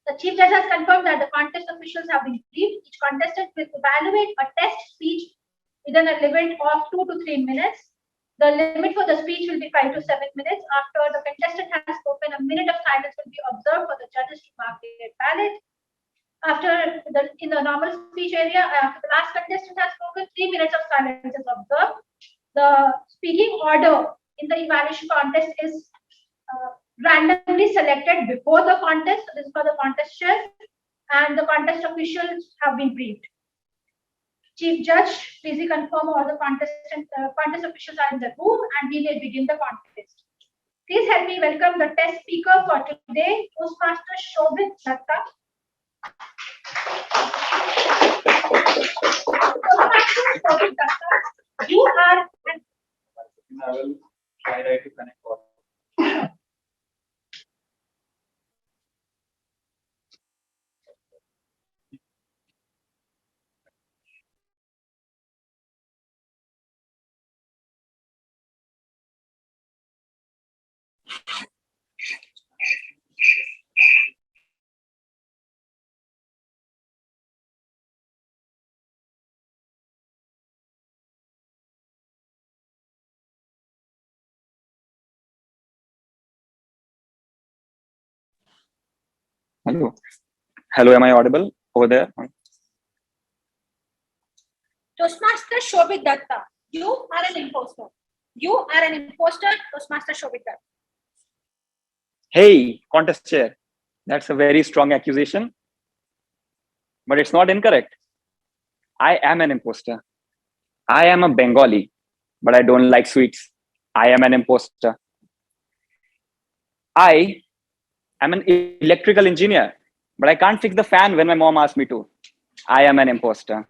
The Chief Judge has confirmed that the contest officials have been briefed. Each contestant will evaluate a test speech within a limit of 2 to 3 minutes. The limit for the speech will be 5 to 7 minutes. After the contestant has spoken, a minute of silence will be observed for the judges to mark their ballot. In the normal speech area, after the last contestant has spoken, 3 minutes of silence is observed. The speaking order in the evaluation contest is randomly selected before the contest. This is for the contest chairs, and the contest officials have been briefed. Chief Judge, please confirm all the contest officials are in the room, and we may begin the contest. Please help me welcome the test speaker for today, Toastmaster Shobhit Datta. Toastmaster Shobhit Datta, you are an I will try to connect all. Hello. Hello, am I audible over there? Toastmaster Shobhit Datta. You are an imposter. You are an imposter, Toastmaster Shobhit Datta. Hey, contest chair. That's a very strong accusation, but it's not incorrect. I am an imposter. I am a Bengali, but I don't like sweets. I am an imposter. I am an electrical engineer, but I can't fix the fan when my mom asks me to. I am an imposter.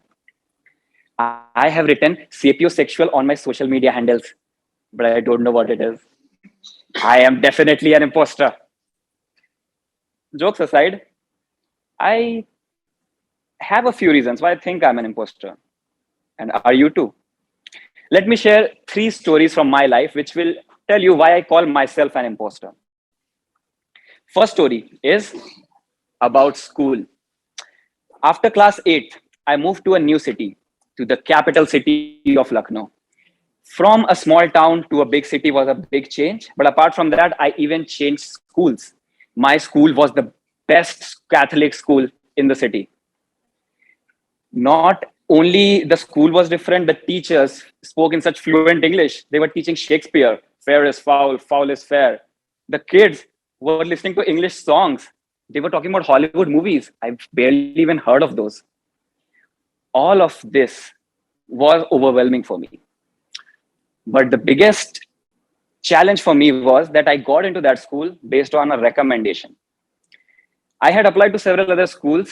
I have written sapiosexual on my social media handles, but I don't know what it is. I am definitely an imposter. Jokes aside, I have a few reasons why I think I'm an imposter. And are you too? Let me share 3 stories from my life which will tell you why I call myself an imposter. First story is about school. After class 8, I moved to a new city, to the capital city of Lucknow. From a small town to a big city was a big change. But apart from that, I even changed schools. My school was the best Catholic school in the city. Not only the school was different, the teachers spoke in such fluent English. They were teaching Shakespeare, fair is foul, foul is fair. The kids were listening to English songs. They were talking about Hollywood movies. I've barely even heard of those. All of this was overwhelming for me. But the biggest challenge for me was that I got into that school based on a recommendation. I had applied to several other schools,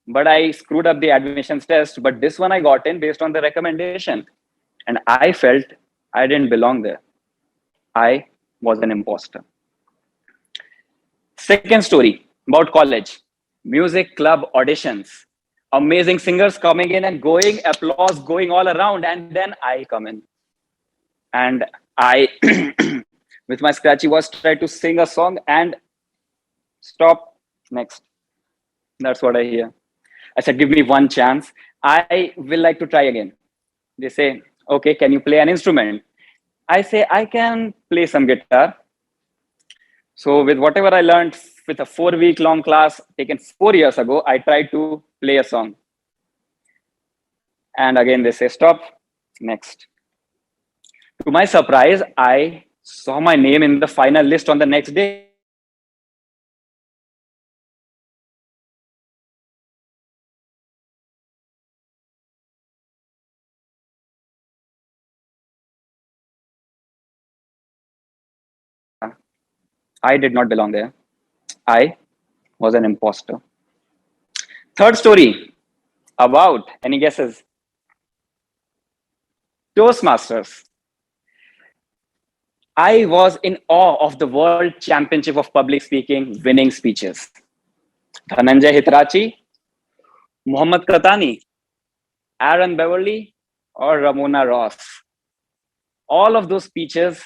but I screwed up the admissions test. But this one I got in based on the recommendation. And I felt I didn't belong there. I was an imposter. Second story about college. Music club auditions. Amazing singers coming in and going, applause going all around. And then I come in. And I, with my scratchy voice, tried to sing a song and stop. Next. That's what I hear. I said, give me one chance. I will like to try again. They say, okay, can you play an instrument? I say, I can play some guitar. So with whatever I learned with a 4-week long class taken 4 years ago, I tried to play a song. And again, they say, stop. Next. To my surprise, I saw my name in the final list on the next day. I did not belong there. I was an imposter. Third story about, any guesses? Toastmasters. I was in awe of the World Championship of Public Speaking winning speeches. Dhananjay Hitrachi, Mohammad Katani, Aaron Beverly, or Ramona Ross. All of those speeches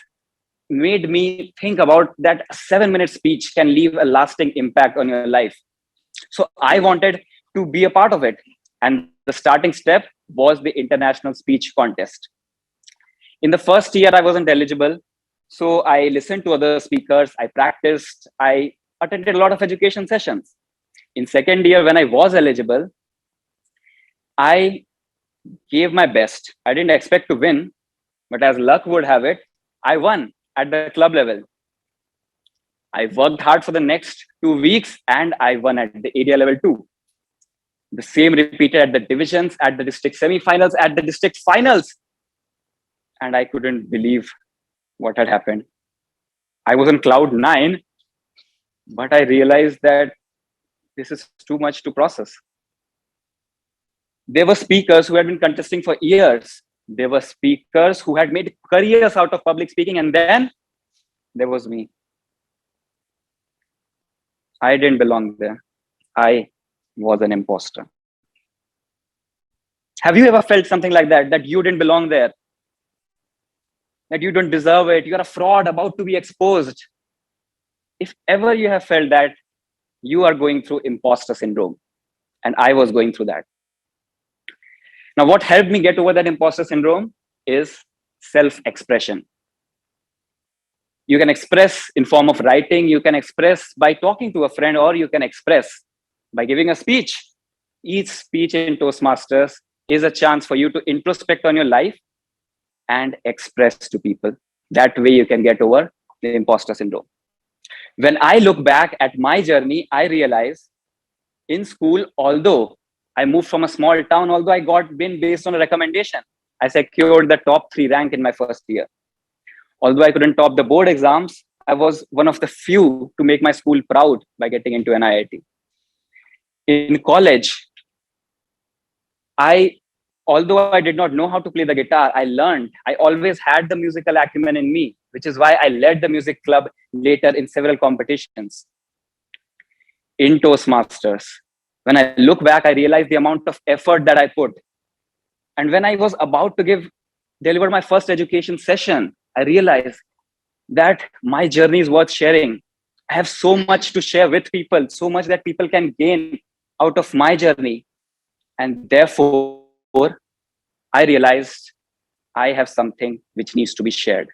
made me think about that a 7-minute speech can leave a lasting impact on your life. So I wanted to be a part of it. And the starting step was the international speech contest. In the first year, I wasn't eligible. So I listened to other speakers, I practiced, I attended a lot of education sessions. In second year, when I was eligible, I gave my best. I didn't expect to win, but as luck would have it, I won at the club level. I worked hard for the next 2 weeks and I won at the area level too. The same repeated at the divisions, at the district semi-finals, at the district finals. And I couldn't believe what had happened. I was on cloud 9, but I realized that this is too much to process. There were speakers who had been contesting for years. There were speakers who had made careers out of public speaking, and then there was me. I didn't belong there. I was an imposter. Have you ever felt something like that, that you didn't belong there? That you don't deserve it, you're a fraud about to be exposed? If ever you have felt that, you are going through imposter syndrome. And I was going through that. Now, what helped me get over that imposter syndrome is self-expression. You can express in form of writing, you can express by talking to a friend, or you can express by giving a speech. Each speech in Toastmasters is a chance for you to introspect on your life and express to people. That way you can get over the imposter syndrome. When I look back at my journey, I realize in school, although I moved from a small town, although I got in based on a recommendation, I secured the top 3 rank in my first year. Although I couldn't top the board exams, I was one of the few to make my school proud by getting into an IIT. In college, although I did not know how to play the guitar, I learned. I always had the musical acumen in me, which is why I led the music club later in several competitions. In Toastmasters, when I look back, I realize the amount of effort that I put. And when I was about to deliver my first education session, I realized that my journey is worth sharing. I have so much to share with people, so much that people can gain out of my journey. And therefore, I realized I have something which needs to be shared.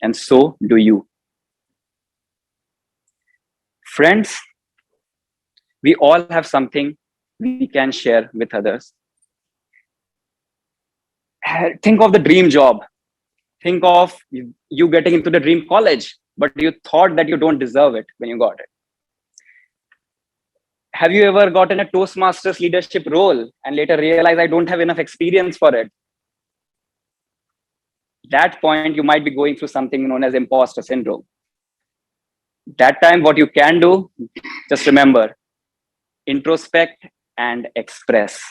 And so do you. Friends, we all have something we can share with others. Think of the dream job. Think of you getting into the dream college, but you thought that you don't deserve it when you got it. Have you ever gotten a Toastmasters leadership role and later realized I don't have enough experience for it? That point, you might be going through something known as imposter syndrome. That time, what you can do, just remember, introspect and express.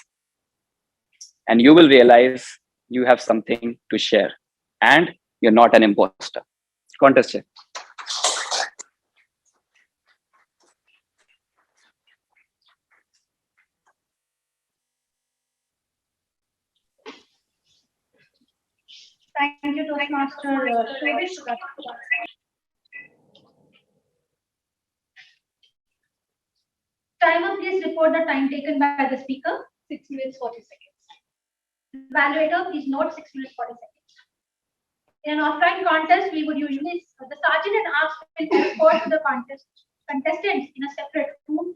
And you will realize you have something to share and you're not an imposter. Contestant. Thank you, Toastmaster Shrevish. Timer, please report the time taken by the speaker. 6 minutes 40 seconds. Evaluator, please note 6 minutes 40 seconds. In an offline contest, we would usually, the sergeant and ask will report to the contestants in a separate room.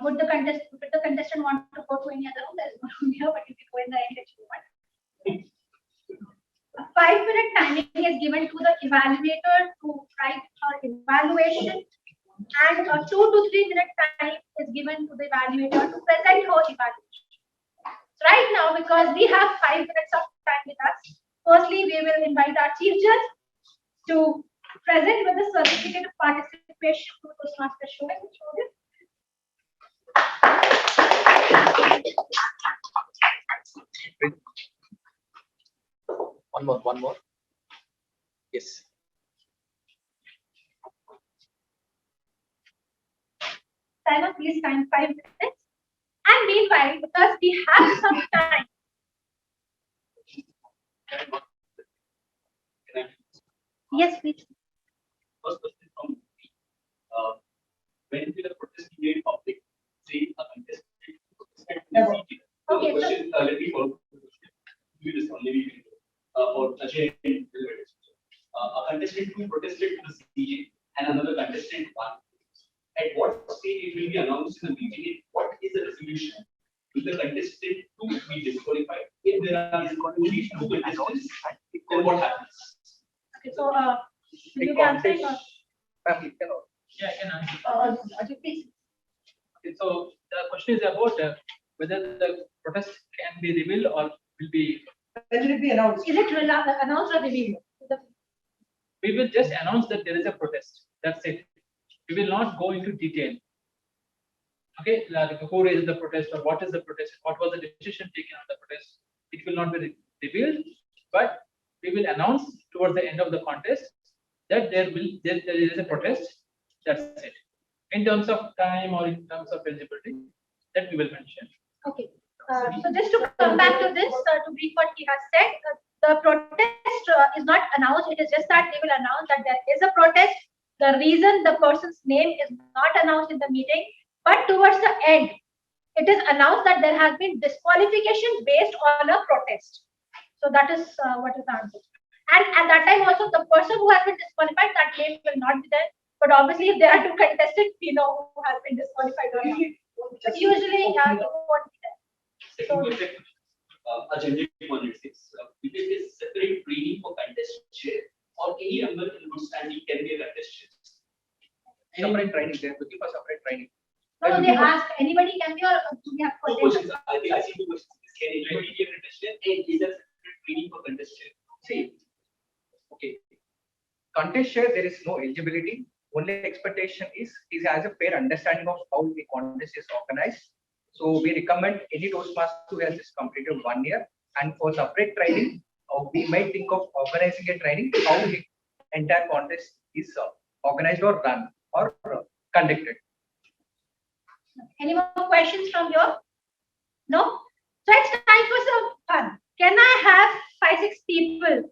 Would the contestant want to go to any other room? There is no room here, but you can go in the end if you want. A 5-minute timing is given to the evaluator to write her evaluation, and a 2 to 3 minute time is given to the evaluator to present her evaluation. So right now, because we have 5 minutes of time with us, firstly, we will invite our chief judge to present with the certificate of participation to Toastmaster show. One more. Yes. Timer, please time 5 minutes. And meanwhile, because we have some time. Yes, please. First question from me. When will the protest be made public? Say a contestant. Okay, Question, let me follow. Do this one, maybe or Ajay will a contestant who protested to the CJ and another contestant won. At what stage it will be announced in the meeting? What is the resolution? Will the contestant to be disqualified? If there are only 2 contestants, then what happens? Okay, so will you be answering? Yeah, I can answer. Ajay, please. Okay, so the question is about whether the protest can be revealed or will be. When will it be announced? Is it announced or revealed? We will just announce that there is a protest. That's it. We will not go into detail. Okay, like who raised the protest or what is the protest? What was the decision taken on the protest? It will not be revealed, but we will announce towards the end of the contest that there is a protest. That's it. In terms of time or in terms of eligibility, that we will mention. Okay. So just to come back to this, to brief what he has said, the protest is not announced. It is just that they will announce that there is a protest. The reason the person's name is not announced in the meeting, but towards the end, it is announced that there has been disqualification based on a protest. So that is what is the answer. And at that time also, the person who has been disqualified, that name will not be there. But obviously, if there are 2 contestants, we know who has been disqualified or not. But usually, it won't be there. Second question, a generic one is will there be a separate training for contestant chair or any member in good standing can be a contestant? Separate training. They are looking for separate training. No, they ask anybody can be or do we have 2 questions. I think I see 2 questions. Can anybody be a contestant and is there separate training for contestant? See, okay. Contest share, there is no eligibility. only expectation is he has a fair understanding of how the contest is organized. So we recommend any Toastmaster who has just completed 1 year, and for separate training, we might think of organizing a training how the entire contest is organized or run or conducted. Any more questions from you? No? So it's time for some fun. Can I have 5-6 people?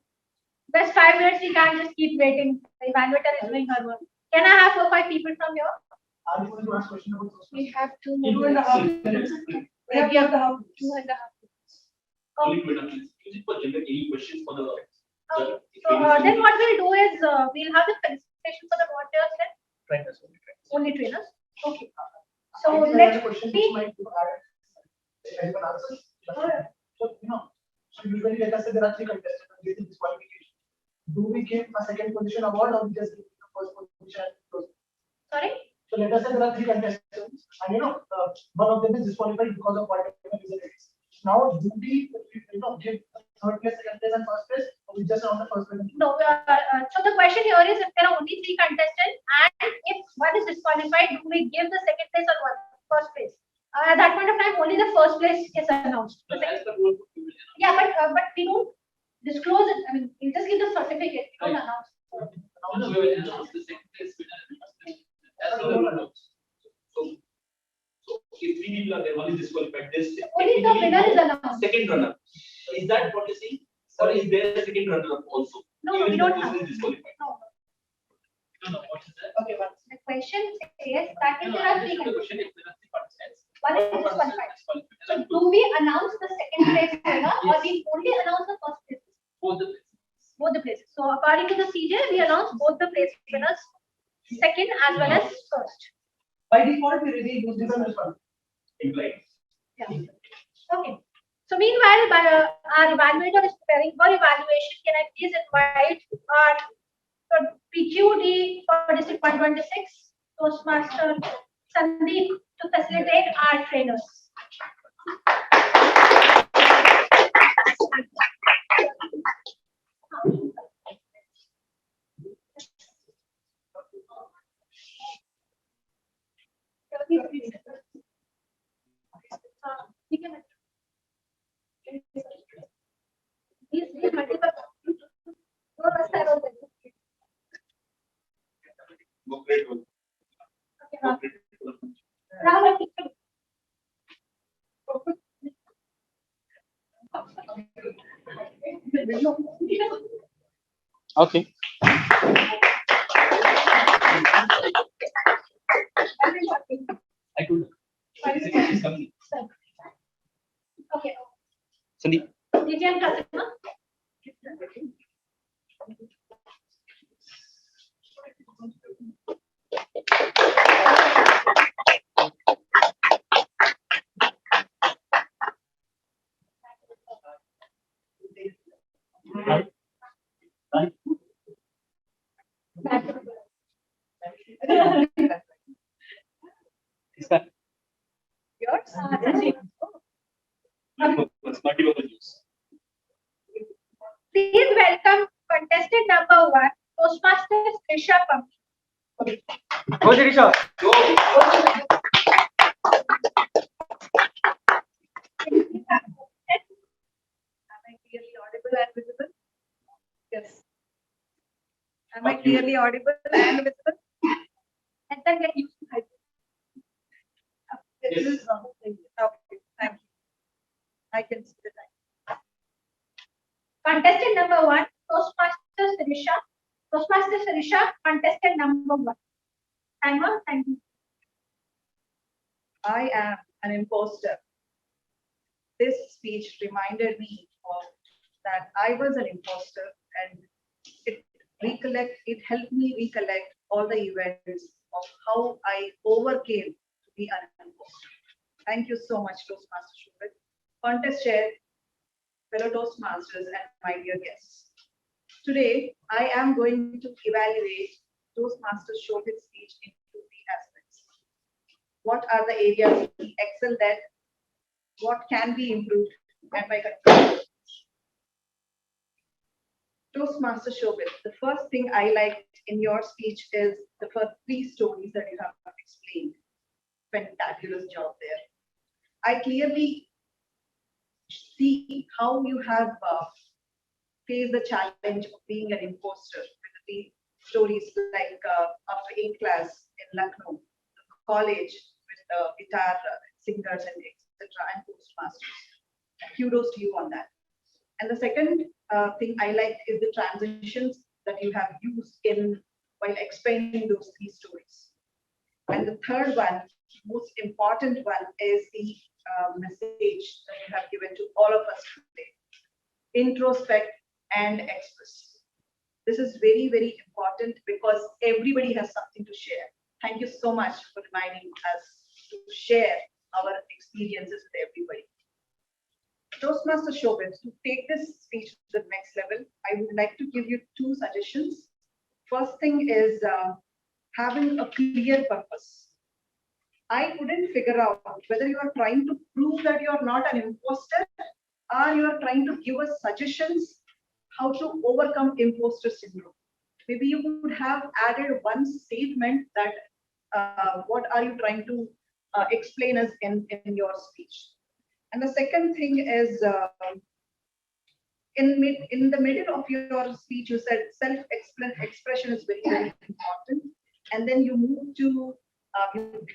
Just 5 minutes, we can't just keep waiting. The evaluator is doing her work. Can I have 4-5 people from here? Are you going to ask question about those? We have 2 2.5 minutes. minutes. We have 2.5 minutes. Only 2.5 minutes. Use it for generate any questions for the. Okay. So then what we'll do is we'll have the participation for the volunteers then? Trainers. Only trainers? Okay. So So let let question me. which might be anyone answers. So so usually let us say there are 3 contestants and this is disqualification. Do we give a second position award or we just give the first position? Sorry? So let us say there are 3 contestants and one of them is disqualified because of whatever reason it is. Now do we give third place, second place and first place, or we just round the first place? No. So the question here is if there are only 3 contestants and if one is disqualified, do we give the second place or what? First place? At that point of time, only the first place is announced. So as the rule, we will Yeah, but we don't disclose it. I mean, we just give the certificate. We don't Right. announce. announce, we will announce the second place winner as per the rule. So if 3 people are there, one is disqualified. There's Only the winner is announced. second runner. So is that what you're saying? Or is there a second runner up also? No, Even we if don't the have. person is disqualified. No. No, what is that? Okay, one. The question says that if there are 3 The contestants, question is there are 3 participants. one is disqualified. So do we announce the second place winner or we only announce the first place? Both the places. Both the places. So according to the CJ, we announce both the place winners, second as well as first. By default, we really use this one. Implied. Yeah. Okay. So meanwhile, our evaluator is preparing for evaluation. Can I please invite our PQD for District 126, Toastmaster Sandeep, to facilitate our trainers. Great one. Okay. I told her. She's coming. Okay. Sandeep. DTM Prathima. Yours? That's not even the news. Please welcome contestant number 1, Toastmasters Trisha Pump. Go, Dirisha. Go. Am I clearly audible and visible? Yes. Am I clearly audible and visible? And then get used to it. This Yes. is okay, thank you. I can see the time. Contestant number 1, Toastmasters Trisha. Toastmasters Trisha, contestant number 1. Timer, thank you. I am an imposter. This speech reminded me of that I was an imposter, and it helped me recollect all the events of how I overcame to be an imposter. Thank you so much, Toastmaster Shubhit, contest chair, fellow Toastmasters, and my dear guests. Today, I am going to evaluate Toastmaster Shobhit's speech into 3 aspects. What are the areas he excelled at? What can be improved? And my conclusion. Toastmaster Shobit, the first thing I liked in your speech is the first three stories that you have explained. Fantabulous job there. I clearly see how you have faced the challenge of being an imposter with the stories like after 8th class in Lucknow, college with guitar singers and etc. and Toastmasters. Kudos to you on that. And the second thing I liked is the transitions that you have used in while explaining those three stories. And the third one, most important one, is the message that you have given to all of us today. Introspect and express. This is very, very important because everybody has something to share. Thank you so much for reminding us to share our experiences with everybody. Toastmaster Shobit, to take this speech to the next level, I would like to give you two suggestions. First thing is having a clear purpose. I couldn't figure out whether you are trying to prove that you are not an imposter or you are trying to give us suggestions how to overcome imposter syndrome. Maybe you could have added one statement that what are you trying to explain us in your speech. And the second thing is in the middle of your speech, you said self-expression is very, very important. And then you moved to,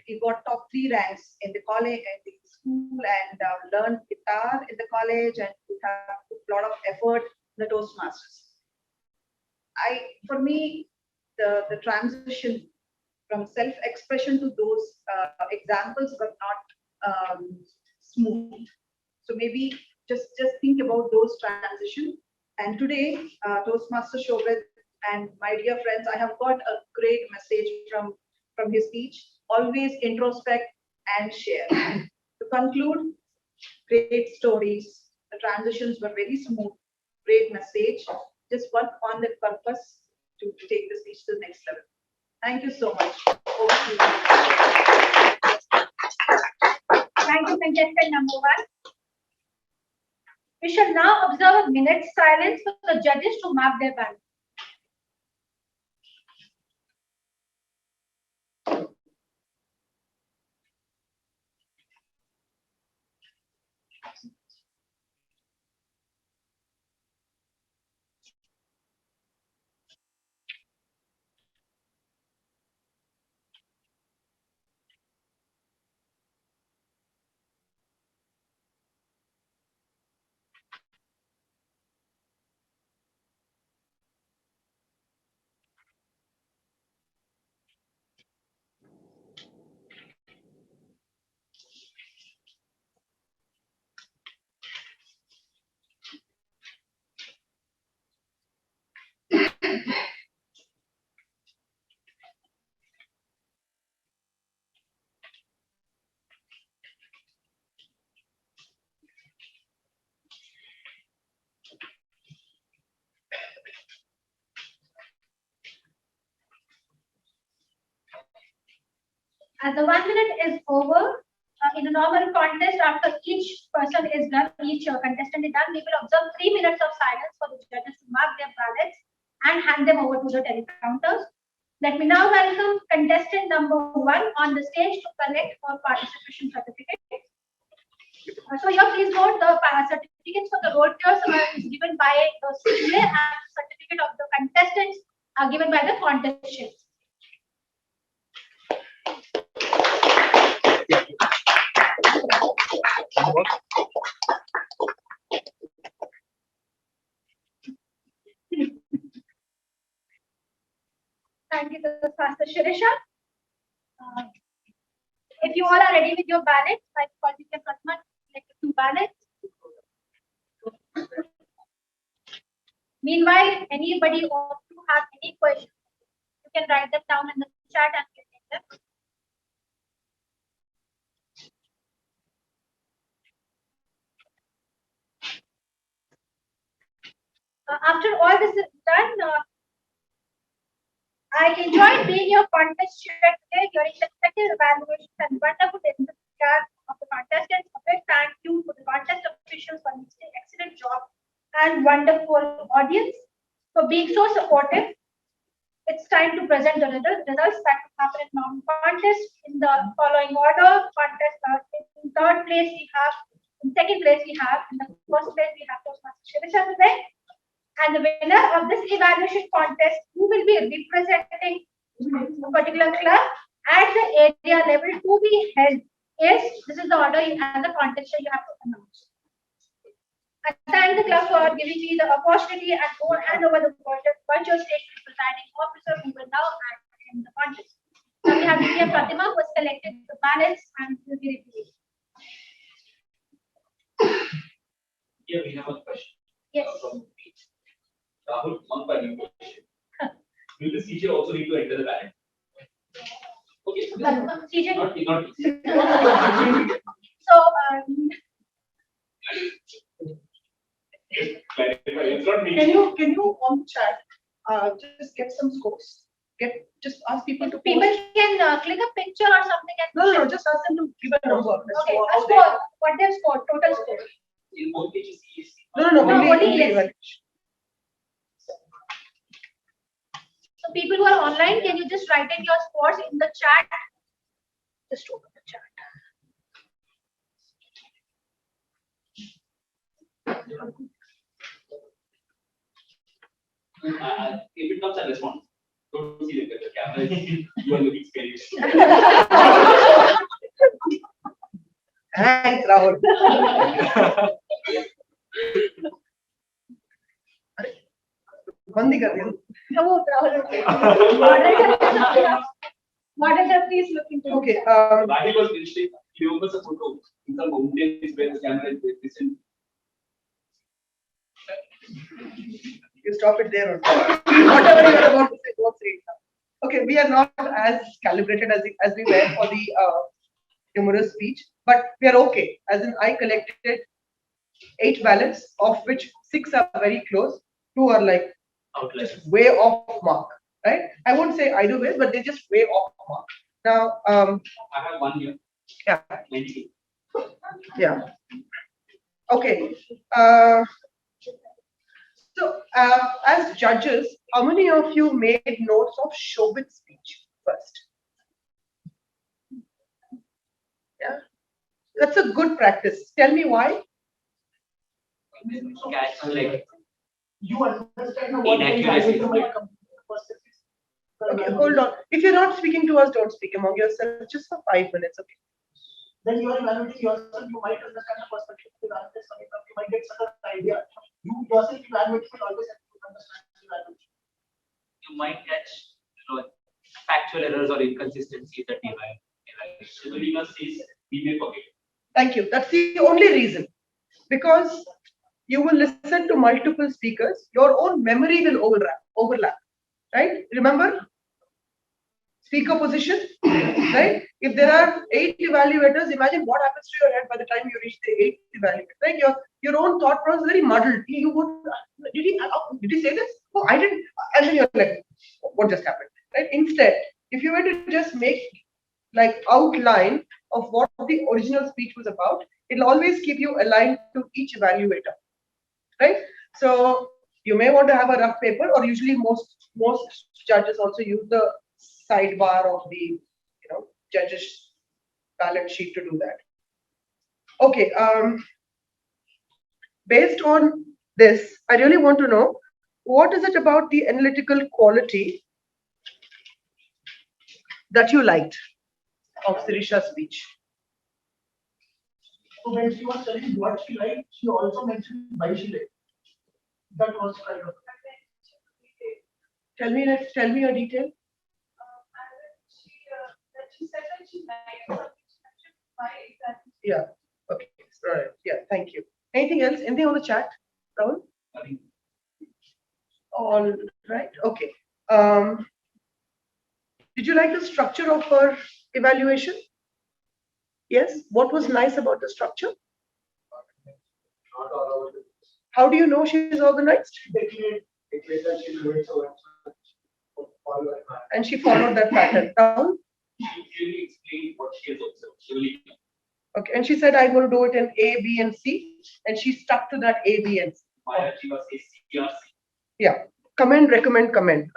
you got top 3 ranks in the college and the school and learned guitar in the college and you have put a lot of effort in the Toastmasters. For me, the transition from self-expression to those examples were not smooth. So maybe just think about those transitions. And today, Toastmaster Shobit and my dear friends, I have got a great message from his speech. Always introspect and share. To conclude, great stories. The transitions were very smooth. Great message. Just work on the purpose to take the speech to the next level. Thank you so much. Over to you. Thank you, contestant number 1. We shall now observe a minute's silence for the judges to mark their ballots. As the 1 minute is over, in a normal contest, after each person is done, each contestant is done, we will observe 3 minutes of silence for the judges to mark their ballots and hand them over to the telecounters. Let me now welcome contestant number 1 on the stage to collect for participation certificate. So here, please note the certificates for the roll players is given by the CA and certificate of the contestants are given by the contestants. Thank you, Pastor Shirisha. If you all are ready with your ballots, I call DTM Prathima like 2 ballots. Meanwhile, anybody who have any questions, you can write them down in the chat and we'll take them. After all this is done, I enjoyed being your contest chair today. Your effective evaluations and wonderful care of the contestants. A big thank you to the contest officials for an excellent job and wonderful audience. for being so supportive. It's time to present the results that will happen in non-contest in the following order. Contest in third place we have, in second place we have, in the first place we have Toastmaster Shirisha today. And the winner of this evaluation contest, who will be representing a particular club at the area level to be held, is, this is the order and the contest you have to announce. I thank the club for giving me the opportunity and hand over the virtual stage to the presiding officer who will now act in the contest. Now we have DTM Prathima who has selected the balance and will be reviewed. Here we have a question. Yes. Rahul, one final question. Will the CJ also need to enter the ballot? Okay. CJ. Not. So, Clarify. It's not me. Can you on chat just get some scores? Just ask people to people post. can click a picture or something and No, just ask them to give a number. Okay, a score. What their score? Total score. In both cases, he is. No, only only yes. evaluation. So people who are online, can you just write in your scores in the chat? Just open the chat. If it comes, I respond. Don't see the camera. You are looking scary. Thanks, Rahul. बंदी कर दिया. Moderator, please look into it. Okay. Rahi was mentioning he opens a photo in some mountains where the camera is facing. You stop it there. Whatever you are about to say, don't say it now. Okay, we are not as calibrated as we were for the humorous speech, but we are okay. As in, I collected 8 ballots, of which 6 are very close, 2 are like just way off mark, right? I won't say either way, but they're just way off mark. Now, I have one here. Yeah. 90. Yeah. Okay. So, as judges, how many of you made notes of Shobit's speech first? Yeah, that's a good practice. Tell me why. Like You understand what inaccuracy. Okay, hold on. If you're not speaking to us, don't speak among yourselves just for 5 minutes, okay? Then you are evaluating yourself, you might understand the perspective of the evaluator coming from, you might get such an idea. You yourself evaluate will always have to understand the evaluation. You might catch factual errors or inconsistencies that you have. Shivulina says we may forget. Thank you. That's the only reason. Because you will listen to multiple speakers, your own memory will overlap. Right? Remember? Speaker position, right? If there are 8 evaluators, imagine what happens to your head by the time you reach the 8th evaluator. Right? Your own thought process is very muddled. You would, did he say this? Oh, I didn't. And then you're like, what just happened? Right? Instead, if you were to just make like outline of what the original speech was about, it'll always keep you aligned to each evaluator. Right? So you may want to have a rough paper, or usually most judges also use the sidebar of the judges ballot sheet to do that. Okay, based on this, I really want to know what is it about the analytical quality that you liked of Sirisha's speech? So when she was telling what she liked, she also mentioned why she liked. That was kind of. Tell me a detail. She said that she liked something, she mentioned why exactly. Yeah. Okay. Right. Yeah. Thank you. Anything else? Anything on the chat, Rahul? All right. Okay. Did you like the structure of her evaluation? Yes. What was nice about the structure? How do you know she is organized? And she followed that pattern. Rahul? She clearly explained what she has observed. Shivulina. Okay, and she said, I'm going to do it in A, B, and C, and she stuck to that A, B, and C. Maya Jiva says CRC. Yeah. commend, recommend, comment.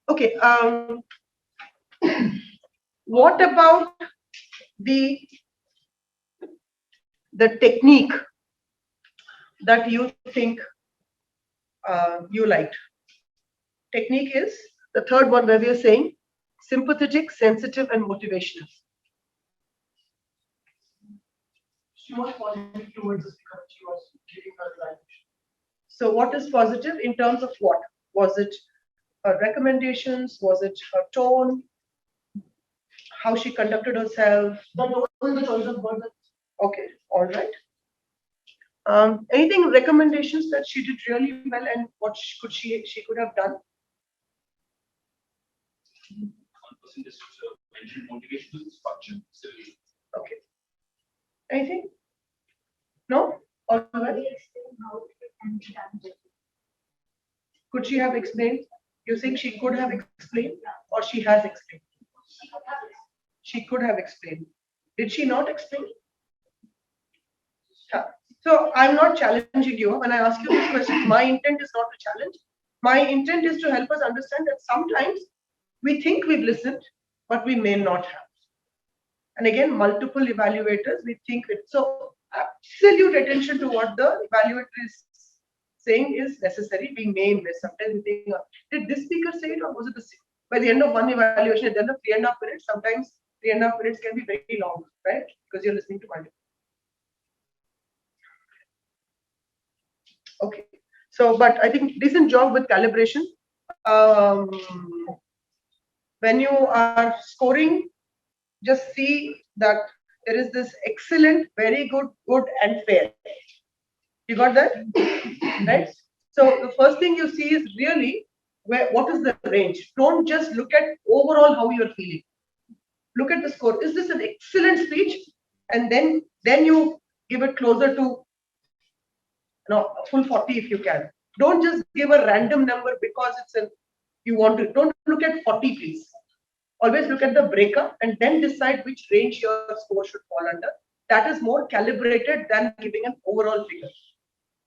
Okay. What about the technique that you think you liked? Technique is the third one where we are saying sympathetic, sensitive, and motivational. She was positive towards the speaker. She was giving her evaluation. So what is positive in terms of what? Was it her recommendations? Was it her tone? How she conducted herself? But what was the choice of words? Okay, all right. Anything recommendations that she did really well and what she could have done? One person just mentioned motivational structure. Okay. Anything? No? All right. Could she have explained? You think she could have explained or she has explained? She could have explained. Did she not explain? Yeah. So I'm not challenging you. When I ask you this question, my intent is not to challenge. My intent is to help us understand that sometimes we think we've listened, but we may not have. And again, multiple evaluators, we think it. So absolute attention to what the evaluator is saying is necessary. We may miss. Sometimes we think, did this speaker say it or was it the same? By the end of one evaluation, at the end of 3.5 minutes, sometimes 3.5 minutes can be very long, right? Because you're listening to multiple. Okay. So, but I think decent job with calibration. When you are scoring, just see that there is this excellent, very good, good, and fair. You got that? Right? So the first thing you see is really what is the range. Don't just look at overall how you're feeling. Look at the score. Is this an excellent speech? And then you give it closer to a full 40 if you can. Don't just give a random number because you want to. Don't look at 40, please. Always look at the breakup and then decide which range your score should fall under. That is more calibrated than giving an overall figure.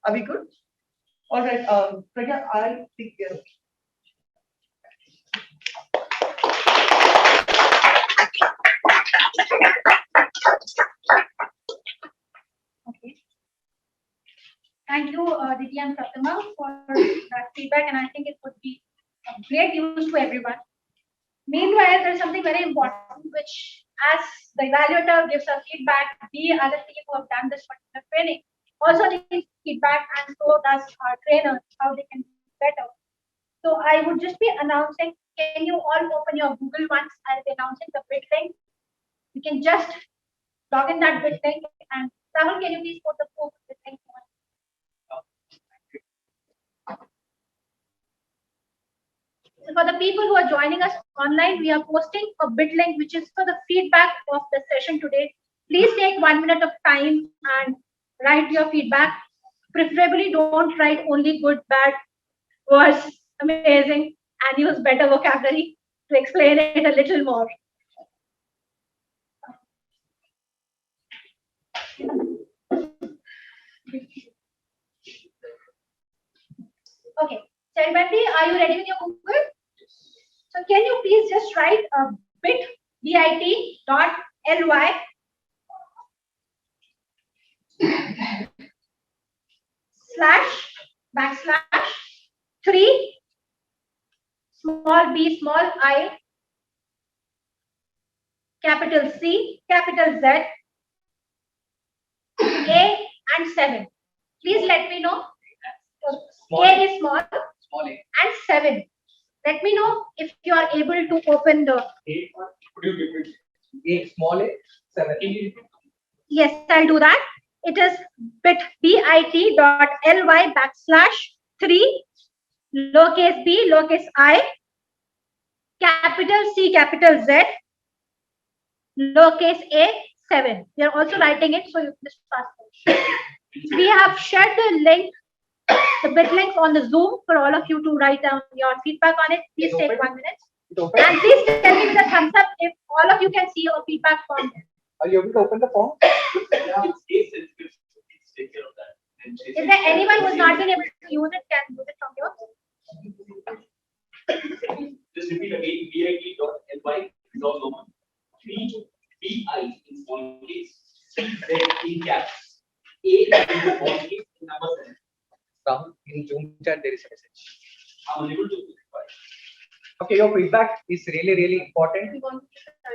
Are we good? All right, Pragya, I'll take care of it. Okay. Thank you, DTM Prathima, for that feedback, and I think it would be of great use to everyone. Meanwhile, there's something very important, which as the evaluator gives us feedback, we as a team who have done this particular training also need feedback, and so does our trainers, how they can do better. So I would just be announcing, can you all open your Google once? I'll be announcing the bit link. You can just log in that bit link, and Rahul, can you please put the bit link on? So for the people who are joining us online, we are posting a bit link which is for the feedback of the session today. Please take 1 minute of time and write your feedback. Preferably don't write only good, bad, worse, amazing, and use better vocabulary to explain it a little more. Okay, Wendy, are you ready with your Google? So can you please just write a bit.ly /3 small b small I capital C capital Z A and 7. Please let me know. Small A is small A. and 7. Let me know if you are able to open the. Could you repeat? A, small a, 7. Yes, I'll do that. It is bit.ly /3 lowercase b lowercase I capital C capital Z lowercase a 7. We are also writing it, so you just fast forward. We have shared the link, the bit link on the Zoom for all of you to write down your feedback on it. Please take 1 minute. And please tell me with a thumbs up if all of you can see your feedback form. Are you able to open the form? Yeah, it's case sensitive. take care of that. And she Is said, there anyone who's not been able to use it can use it from here? Just repeat again, bit.ly is all normal. BI in small case, CZ in caps, A in small case in number 7. Rahul, in Zoom chat there is a message. I'm unable to. Okay, your feedback is really important.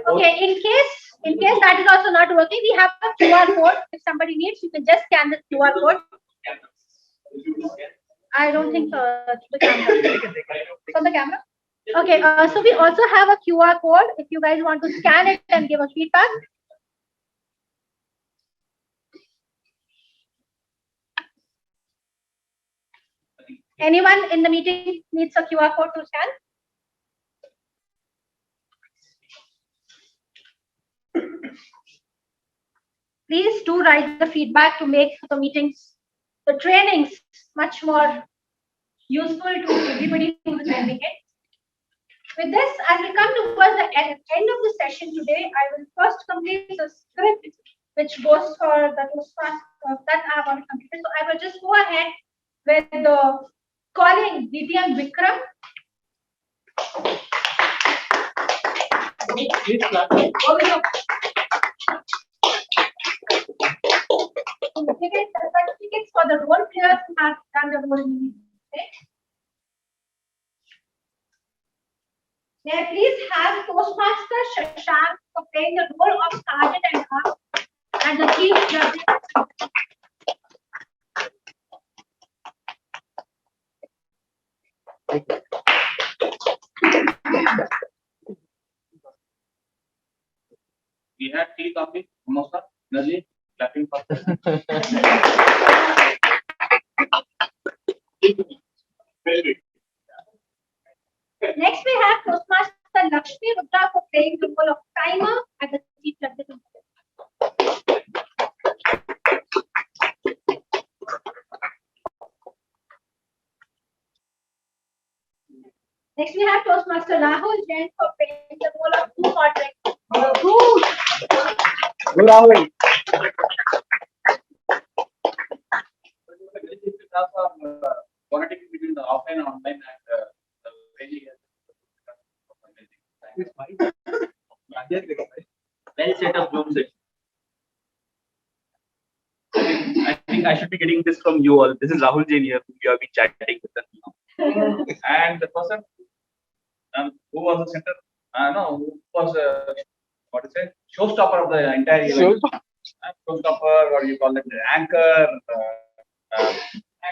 Okay, in case that is also not working, we have a QR code. If somebody needs, you can just scan the QR code. I don't think the camera. From the camera? Okay, so we also have a QR code. If you guys want to scan it and give a feedback. Anyone in the meeting needs a QR code to scan? Please do write the feedback to make the meetings, the trainings much more useful to everybody who is attending it. With this, as we come towards the end of the session today, I will first complete the script which goes for the Toastmasters that I have already completed. So I will just go ahead with the calling DTM Vikram. Please clap. Certificates for the role players who have done the role in the meeting. Okay? May I please have Toastmaster Shashank for playing the role of Sergeant and Half and the Chief Judge. We had tea, coffee, samosa, energy, clapping for. Next, we have Toastmaster Lakshmi Rudra for playing the role of Timer and the Chief Judge. Next, we have Toastmaster Rahul Jain for playing the role of Two Moderator. Rahul. Connectivity between the offline and online and the very well set up Zoom session. I think I should be getting this from you all. This is Rahul Jain here, who you have been chatting with us now. And the person who was the center, no, who was what is it? Showstopper of the entire event. Showstopper, what do you call it? The anchor,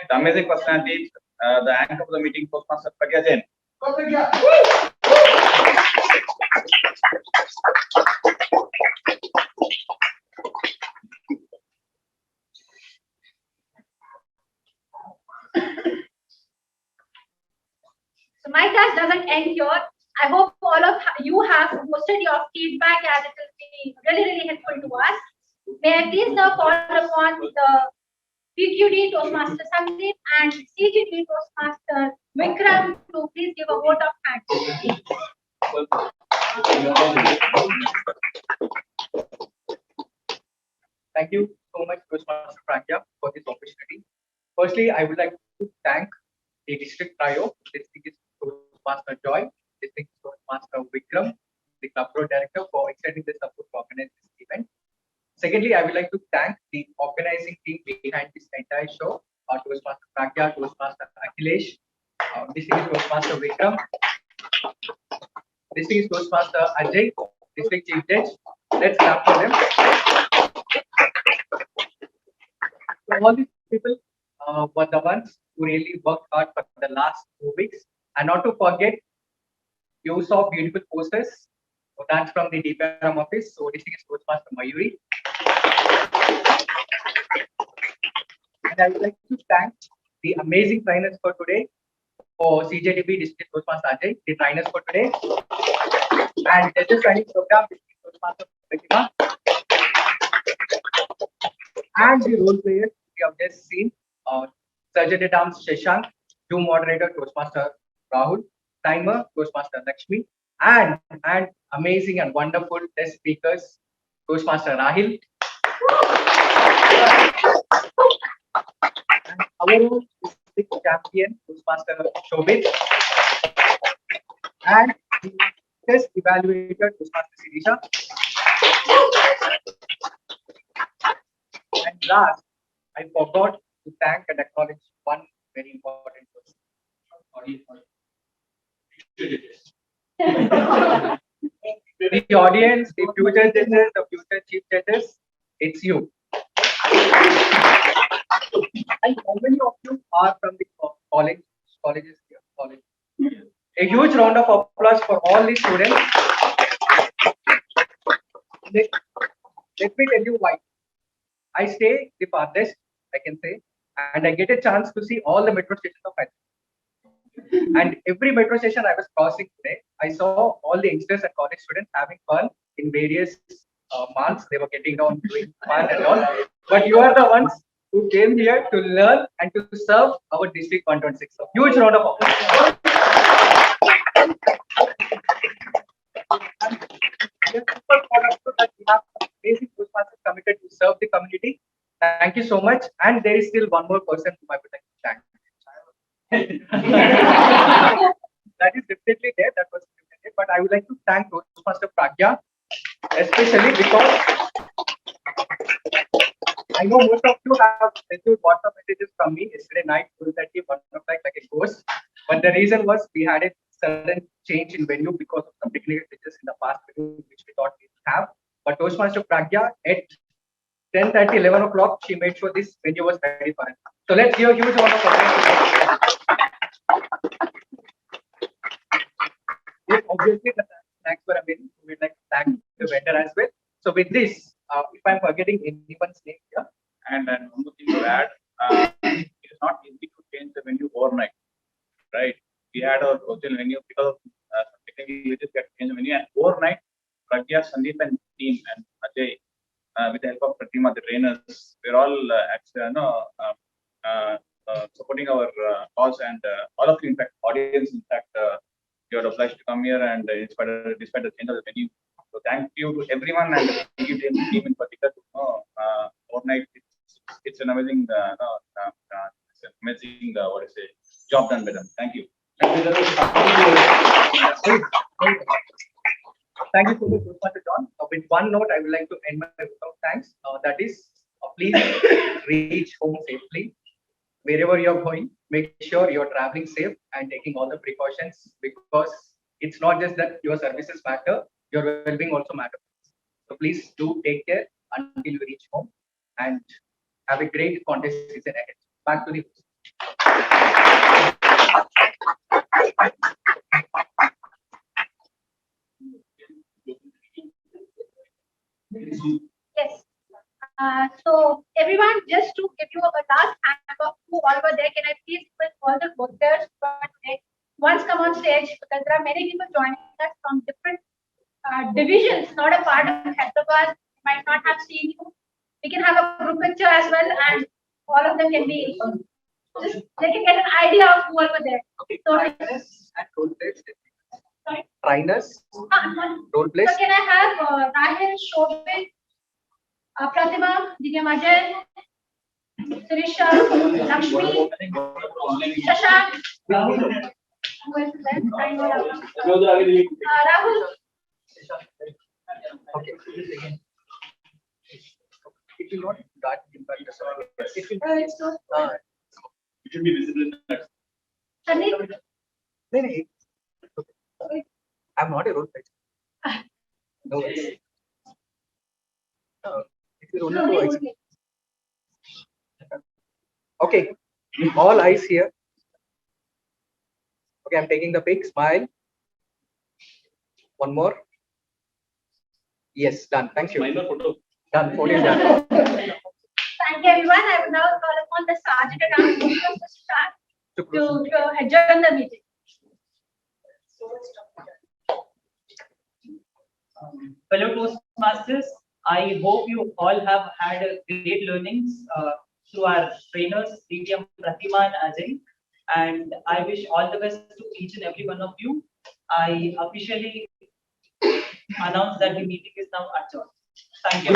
the amazing personality, the anchor of the meeting, Toastmaster Prathima Jain. So my task doesn't end here. I hope all of you have posted your feedback as it will be really helpful to us. May I please now call upon the PQD Toastmaster Sandeep and CGD Toastmaster Vikram to please give a vote of thanks. Thank you so much, Toastmaster Pragya, for this opportunity. Firstly, I would like to thank the district trio, District Toastmaster Joy, District Toastmaster Vikram, the club road director for extending the support to organize this event. Secondly, I would like to thank the organizing team behind this entire show, Toastmaster Pragya, Toastmaster Akhilesh, District Toastmaster Vikram, District Toastmaster Ajay, District Chief Judge. Let's clap for them. So all these people were the ones who really worked hard for the last 2 weeks. And not to forget, you saw beautiful posters. So that's from the DTM office. So this is Toastmaster Mayuri. And I would like to thank the amazing trainers for today. For CJDB District Toastmaster Ajay, the trainers for today. And the training program, District Toastmaster Prathima. And the role players we have just seen, Sergeant at Arms Shashank, Zoom moderator Toastmaster Rahul, timer Toastmaster Lakshmi, and amazing and wonderful test speakers Toastmaster Rahil. our own district champion, Toastmaster Shobit, and the test evaluator, Toastmaster Sirisha. And last, I forgot to thank and acknowledge one very important person. The audience, the future judges, the future chief judges, it's you. And how many of you are from the colleges here? College. A huge round of applause for all the students. Let me tell you why. I stay the farthest, I can say, and I get a chance to see all the metro stations of Hyderabad. And every metro station I was crossing today, I saw all the youngsters and college students having fun in various marks. They were getting down, doing fun and all. But you are the ones who came here to learn and to serve our district 126. So huge round of applause. We are super proud that we have amazing Toastmasters committed to serve the community. Thank you so much. And there is still one more person whom I would like to thank. That is definitely there. That was definitely there. But I would like to thank Toastmaster Pragya, especially because I know most of you have received WhatsApp messages from me yesterday night, 2:30, 1 o'clock, like a ghost. But the reason was we had a sudden change in venue because of some technical glitches in the past venue, which we thought we would have. But Toastmaster Pragya at 10:30, 11 o'clock, she made sure this venue was ready for it. So let's give a huge round of applause. Yes, obviously, the snacks were amazing. We'd like to thank the vendor as well. So with this, if I'm forgetting anyone's name here. And one more thing to add, it is not easy to change the venue overnight, right? We had our original venue because of technical glitches get changed the venue, and overnight, Pragya, Sandeep, and team and Ajay, with the help of Prathima, the trainers, we're all actually, supporting our cause, and all of you, in fact, audience, in fact, you are obliged to come here, and despite the change of the venue. So thank you to everyone, and the team in particular. Overnight, it's an amazing, what I say, job done by them. Thank you. Thank you so much, Toastmaster John. With one note, I would like to end my vote of thanks. That is, please reach home safely. Wherever you're going, make sure you're traveling safe and taking all the precautions, because it's not just that your services matter, your well-being also matters. So please do take care until you reach home, and have a great contest season ahead. Back to the Yes. So everyone, just to give you a last hand of who all were there, can I please request all the voters today once come on stage, because there are many people joining us from different divisions, not a part of Hyderabad, might not have seen you. We can have a group picture as well, and all of them can be just they can get an idea of who all were there. So, sorry? Trainers, role plays. So can I have Rahil, Shobit, Prathima, DTM Ajay, Sirisha, Lakshmi, Shashank, who is there? I know Rahul. Okay. It will not that impact the service. It will It should be visible in that. Sandeep? Okay. I'm not a role player. No. It will only go. Okay. All eyes here. Okay, I'm taking the pic. Smile. One more. Yes, done. Thank you. Done. Photo is done. Thank you, everyone. I will now call upon the sergeant at arms to start to adjourn the meeting. Fellow Toastmasters, I hope you all have had great learnings through our trainers, DTM Prathima and Ajay. And I wish all the best to each and every one of you. I officially announce that the meeting is now adjourned. Thank you.